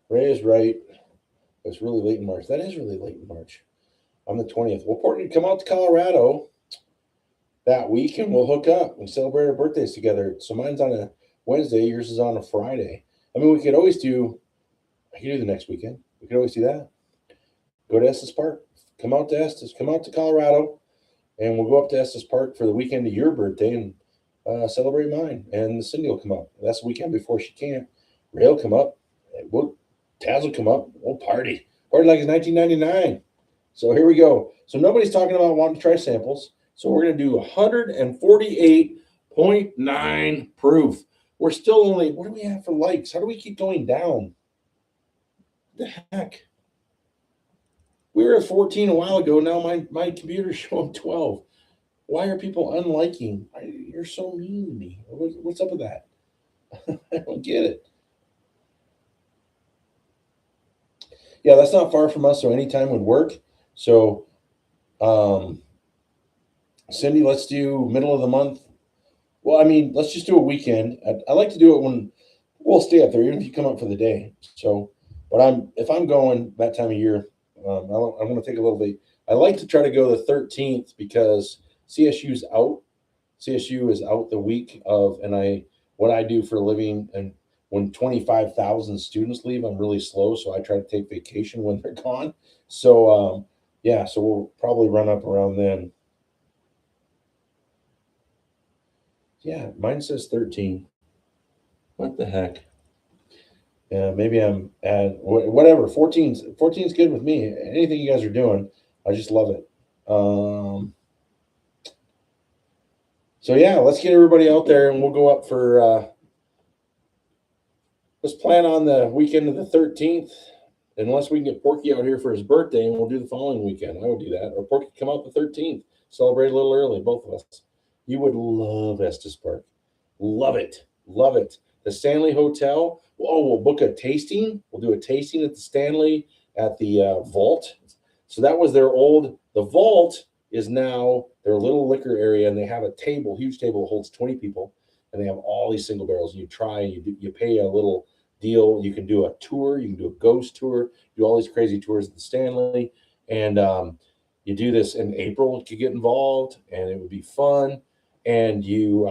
Ray is right. It's really late in March. That is really late in March. On the 20th. Well, Portland, come out to Colorado that week and we'll hook up. We celebrate our birthdays together. So mine's on a Wednesday. Yours is on a Friday. I mean, we could always do, I could do the next weekend. We could always do that. Go to Estes Park. Come out to Estes. Come out to Colorado. And we'll go up to Estes Park for the weekend of your birthday and celebrate mine. And Cindy will come up. That's the weekend before she can't. Ray will come up. Taz will come up. We'll party. Party like it's 1999. So here we go. So nobody's talking about wanting to try samples. So we're going to do 148.9 proof. We're still only, what do we have for likes? How do we keep going down? The heck? We were at 14 a while ago. Now my computer's showing 12. Why are people unliking? You're so mean to me. What's up with that? I don't get it. Yeah, that's not far from us, so anytime would work. So, Cindy, let's do middle of the month. Well, I mean, let's just do a weekend. I like to do it when we'll stay up there, even if you come up for the day. So, but if I'm going that time of year, I want to take a little bit. I like to try to go the 13th because CSU's out. CSU is out the week of, and what I do for a living, and when 25,000 students leave, I'm really slow, so I try to take vacation when they're gone. So, yeah, so we'll probably run up around then. Yeah, mine says 13. What the heck? Yeah, maybe I'm at whatever. 14's good with me. Anything you guys are doing, I just love it. So yeah, let's get everybody out there and we'll go up for let's plan on the weekend of the 13th. Unless we can get Porky out here for his birthday and we'll do the following weekend. I would do that. Or Porky come out the 13th. Celebrate a little early, both of us. You would love Estes Park. Love it. Love it. The Stanley Hotel. Oh, we'll book a tasting. We'll do a tasting at the Stanley at the Vault. So that was the Vault is now their little liquor area, and they have a table, huge table that holds 20 people, and they have all these single barrels. You try, and you pay a little deal. You can do a tour. You can do a ghost tour. Do all these crazy tours at the Stanley, and you do this in April. You could get involved, and it would be fun. And you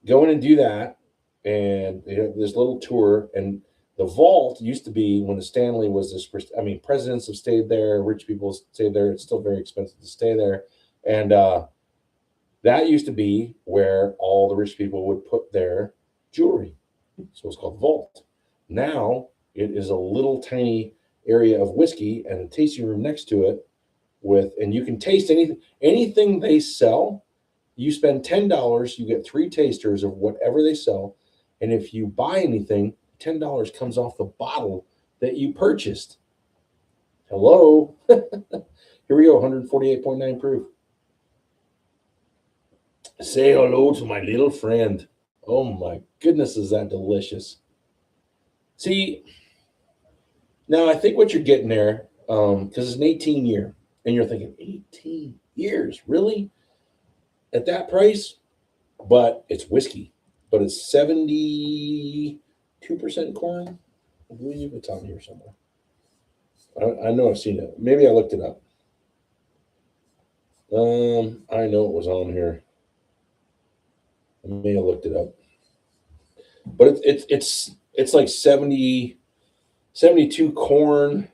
go in and do that, and this little tour. And the Vault used to be, when the Stanley was this. I mean, presidents have stayed there, rich people stayed there. It's still very expensive to stay there, and that used to be where all the rich people would put their jewelry. So it's called Vault. Now it is a little tiny area of whiskey and a tasting room next to it and you can taste anything they sell. You spend $10, you get 3 tasters of whatever they sell. And if you buy anything, $10 comes off the bottle that you purchased. Hello. Here we go, 148.9 proof. Say hello to my little friend. Oh my goodness, is that delicious. See, now I think what you're getting there, because it's an 18 year, and you're thinking 18 years, really? At that price? But it's whiskey. But it's 72% corn. I believe it's on here somewhere. I know I've seen it. Maybe I looked it up. I know it was on here. I may have looked it up. But it's like 72 corn.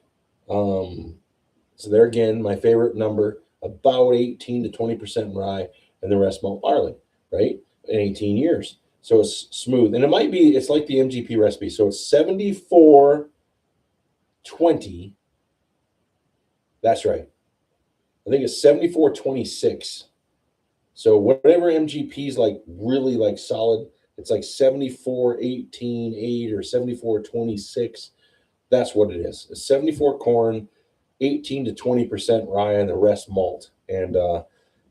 So there again, my favorite number, about 18 to 20% rye, and the rest malt barley, right? In 18 years. So it's smooth. And it's like the MGP recipe. So it's 74-20. That's right. I think it's 74-26. So whatever MGP is like really like solid, it's like 74-18-8 or 74-26. That's what it is. It's 74 corn, 18 to 20% rye, and the rest malt. And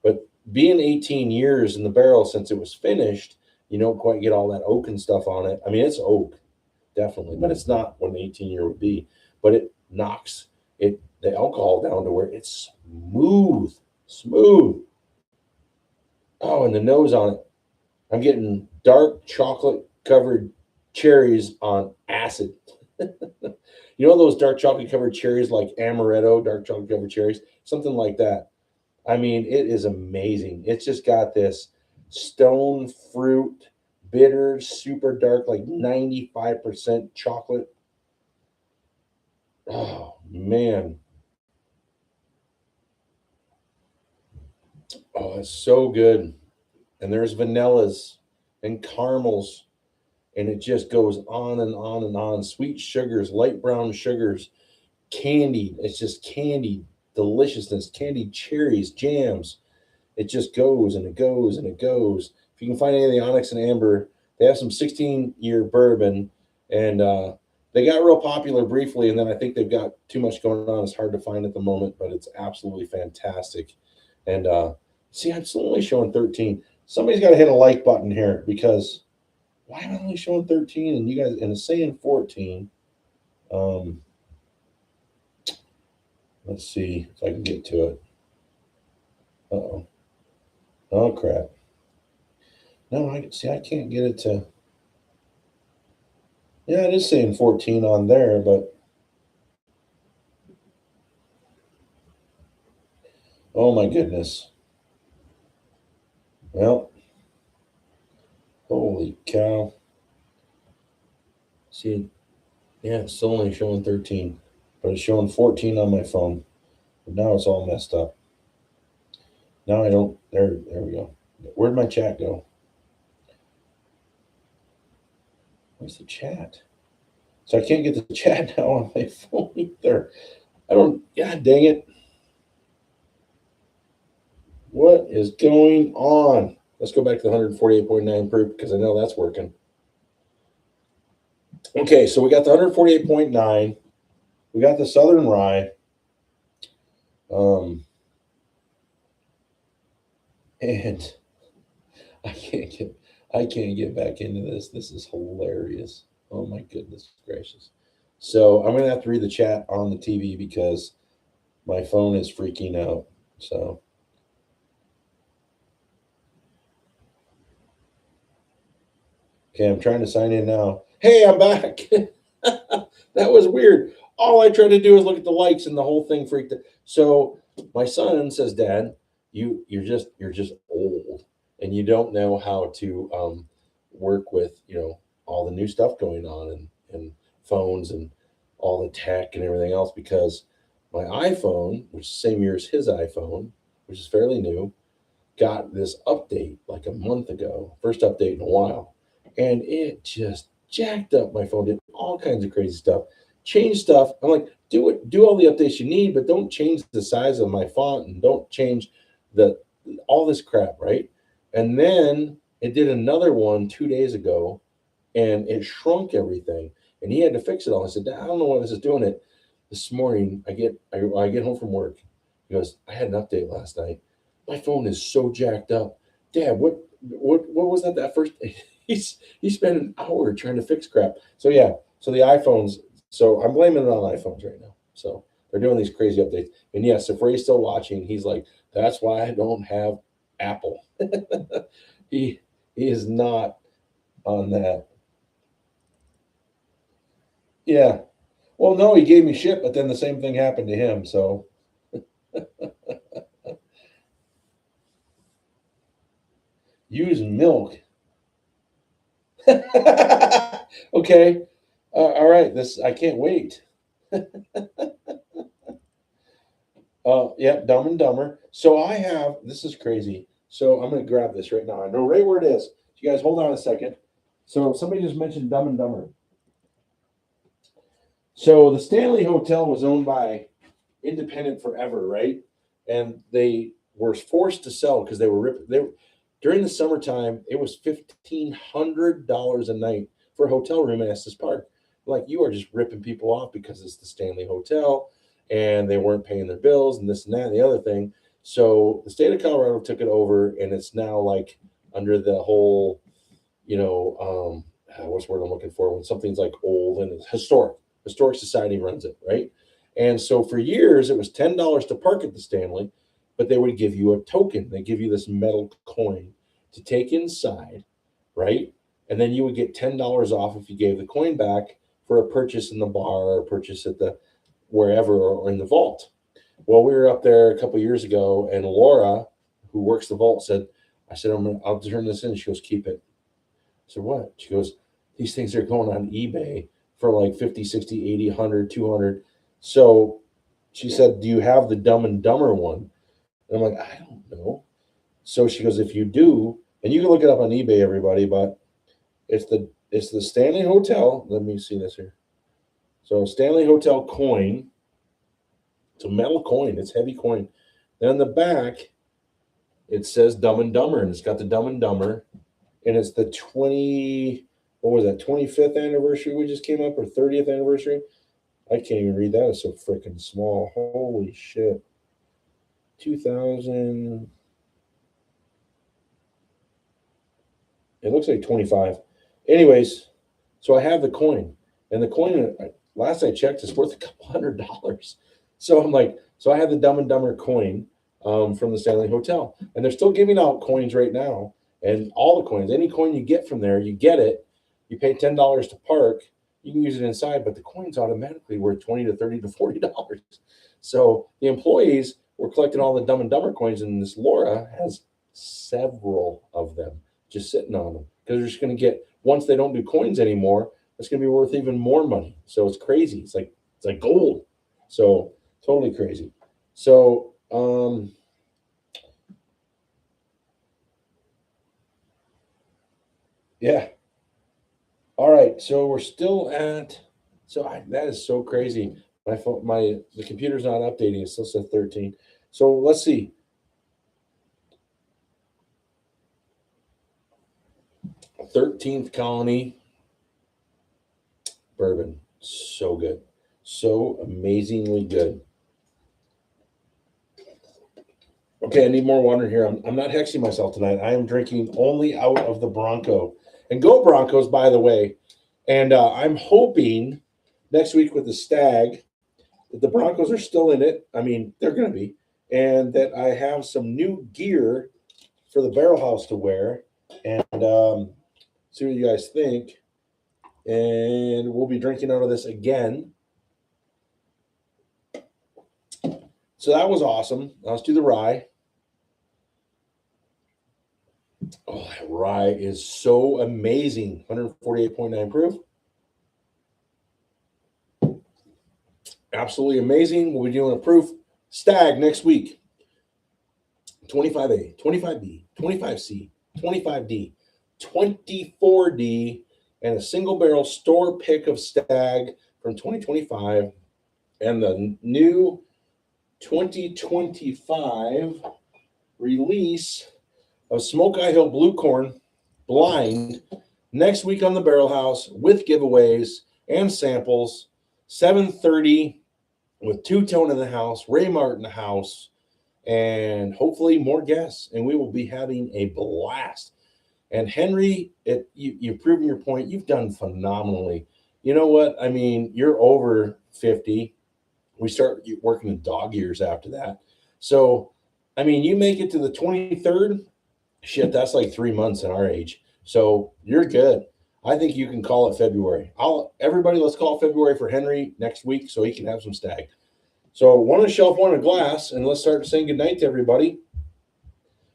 but being 18 years in the barrel since it was finished, you don't quite get all that oak and stuff on it. I mean, it's oak, definitely, but it's not what an 18 year would be. But it knocks the alcohol down to where it's smooth. Oh, and the nose on it. I'm getting dark chocolate covered cherries on acid. You know those dark chocolate covered cherries like amaretto, dark chocolate covered cherries? Something like that. I mean, it is amazing. It's just got this stone fruit, bitter, super dark, like 95% chocolate. Oh, man. Oh, it's so good. And there's vanillas and caramels, and it just goes on and on and on. Sweet sugars, light brown sugars, candied. It's just candied deliciousness, candied cherries, jams. It just goes and it goes and it goes. If you can find any of the Onyx and Amber, they have some 16-year bourbon, and They got real popular briefly, and then I think they've got too much going on. It's hard to find at the moment, but it's absolutely fantastic. And see, I'm still only showing 13. Somebody's got to hit a like button here, because why am I only showing 13 and you guys and it's saying 14? Let's see if I can get to it. Uh-oh. Oh crap. No, I can't get it to. Yeah, it is saying 14 on there, but oh my goodness. Well, holy cow. See, yeah, it's still only showing 13, but it's showing 14 on my phone. But now it's all messed up. Now I don't, there we go. Where'd my chat go? Where's the chat? So I can't get the chat now on my phone either. God dang it. What is going on? Let's go back to the 148.9 proof, because I know that's working. Okay, so we got the 148.9. We got the Southern Rye. And I can't get back into this. This is hilarious. Oh my goodness gracious. So I'm gonna have to read the chat on the TV because my phone is freaking out. So okay, I'm trying to sign in now. Hey, I'm back. That was weird. All I tried to do is look at the likes and the whole thing freaked out. So my son says, Dad, you're just old and you don't know how to work with, all the new stuff going on and phones and all the tech and everything else, because my iPhone, which is the same year as his iPhone, which is fairly new, got this update like a month ago, first update in a while, and it just jacked up my phone, did all kinds of crazy stuff, changed stuff. I'm like, do all the updates you need, but don't change the size of my font and don't change all this crap, right? And then it did another one 2 days ago, and it shrunk everything, and he had to fix it all. I said, I don't know why this is doing it. This morning, I get home from work. He goes, I had an update last night. My phone is so jacked up. Dad, what was that first day? He spent an hour trying to fix crap. So yeah, so the iPhones, so I'm blaming it on iPhones right now. So they're doing these crazy updates. And yes, if Ray's still watching, he's like, that's why I don't have Apple. He is not on that. Yeah. Well, no, he gave me shit, but then the same thing happened to him. So use milk. Okay. All right. I can't wait. Yeah, Dumb and Dumber. So this is crazy. So I'm going to grab this right now. I know right where it is. You guys hold on a second. So somebody just mentioned Dumb and Dumber. So the Stanley Hotel was owned by Independent forever, right? And they were forced to sell because they were during the summertime. It was $1,500 a night for a hotel room in Estes Park. Like, you are just ripping people off because it's the Stanley Hotel, and they weren't paying their bills and this and that and the other thing. So the state of Colorado took it over, and it's now like under the whole, what's the word I'm looking for? When something's like old and it's historic society runs it, right? And so for years, it was $10 to park at the Stanley, but they would give you a token. They give you this metal coin to take inside, right? And then you would get $10 off if you gave the coin back for a purchase in the bar or a purchase at the wherever or in the vault. Well, we were up there a couple of years ago, and Laura, who works the vault, said, I'll turn this in. She goes, keep it. I said, what? She goes, these things are going on eBay for like 50, 60, 80, 100, 200. So she said, do you have the Dumb and Dumber one? And I'm like, I don't know. So she goes, if you do, and you can look it up on eBay, everybody, but it's the Stanley Hotel. Let me see this here. So Stanley Hotel coin. It's a metal coin. It's heavy coin. Then on the back, it says Dumb and Dumber, and it's got the Dumb and Dumber, and it's the what was that, 25th anniversary we just came up, or 30th anniversary? I can't even read that. It's so freaking small. Holy shit. 2000. It looks like 25. Anyways, so I have the coin. And the coin, last I checked, is worth a couple $100. So I'm like, so I have the Dumb and Dumber coin from the Stanley Hotel. And they're still giving out coins right now. And all the coins, any coin you get from there, you get it. You pay $10 to park. You can use it inside, but the coin's automatically worth $20 to $30 to $40. So the employees were collecting all the Dumb and Dumber coins, and this Laura has several of them just sitting on them because they're just going to get, once they don't do coins anymore, it's going to be worth even more money. So it's crazy. It's like gold. So totally crazy. So yeah. All right, so we're still at, that is so crazy. My phone, the computer's not updating. It still says 13. So let's see. 13th Colony bourbon, so good, so amazingly good. Okay, I need more water here. I'm not hexing myself tonight. I am drinking only out of the Bronco. And go Broncos, by the way. And I'm hoping next week with the Stag that the Broncos are still in it. I mean, they're going to be. And that I have some new gear for the Barrelhouse to wear. And see what you guys think. And we'll be drinking out of this again. So that was awesome. Now let's do the rye. Oh, that rye is so amazing. 148.9 proof. Absolutely amazing. We'll be doing a proof Stag next week. 25A, 25B, 25C, 25D, 24D, and a single barrel store pick of Stag from 2025, and the new 2025 release of Smoke Eye Hill Blue Corn Blind next week on the Barrelhouse with giveaways and samples. 7:30 with two-tone in the house, Ray Martin in the house, and hopefully more guests. And we will be having a blast. And Henry, you've proven your point. You've done phenomenally. You know what? I mean, you're over 50. We start working in dog years after that. So, I mean, you make it to the 23rd. Shit, that's like 3 months in our age. So you're good. I think you can call it February. Everybody, let's call it February for Henry next week so he can have some Stag. So one on a shelf, one on a glass, and let's start saying goodnight to everybody.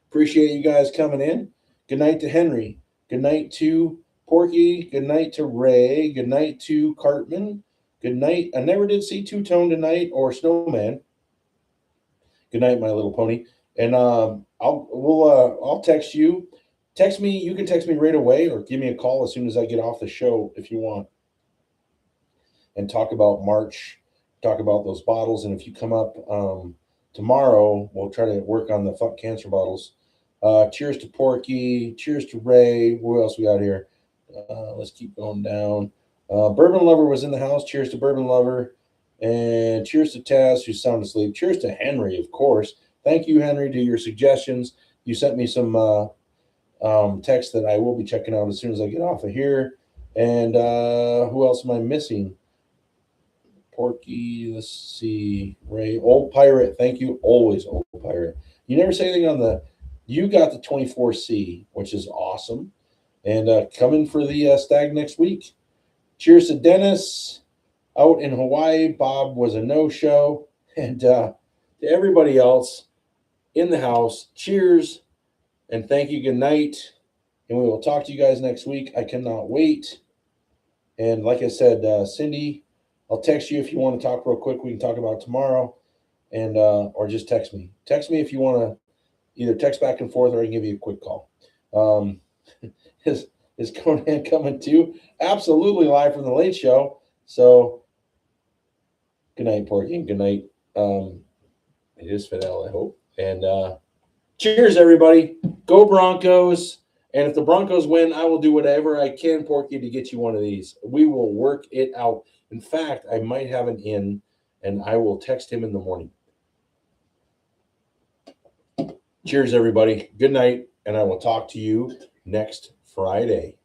Appreciate you guys coming in. Good night to Henry. Good night to Porky. Good night to Ray. Good night to Cartman. Good night. I never did see Two Tone tonight or Snowman. Good night, My Little Pony. And I'll text you. Text me. You can text me right away or give me a call as soon as I get off the show if you want. And talk about March. Talk about those bottles. And if you come up tomorrow, we'll try to work on the Fuck Cancer bottles. Cheers to Porky. Cheers to Ray. Who else we got here? Let's keep going down. Bourbon Lover was in the house. Cheers to Bourbon Lover. And cheers to Taz, who's sound asleep. Cheers to Henry, of course. Thank you, Henry, to your suggestions. You sent me some text that I will be checking out as soon as I get off of here. And who else am I missing? Porky, let's see. Ray, Old Pirate. Thank you. Always Old Pirate. You never say anything on you got the 24C, which is awesome. And coming for the Stag next week. Cheers to Dennis out in Hawaii. Bob was a no-show. And to everybody else in the house, cheers and thank you. Good night. And we will talk to you guys next week. I cannot wait. And like I said, Cindy, I'll text you if you want to talk real quick. We can talk about it tomorrow. And or just text me. Text me if you want to either text back and forth or I can give you a quick call. Is Conan coming too? Absolutely live from the Late Show. So good night, Porky. Good night. It is Fidel, I hope. And cheers, everybody. Go Broncos. And if the Broncos win, I will do whatever I can, Porky, to get you one of these. We will work it out. In fact, I might have an in, and I will text him in the morning. Cheers, everybody. Good night, and I will talk to you next Friday.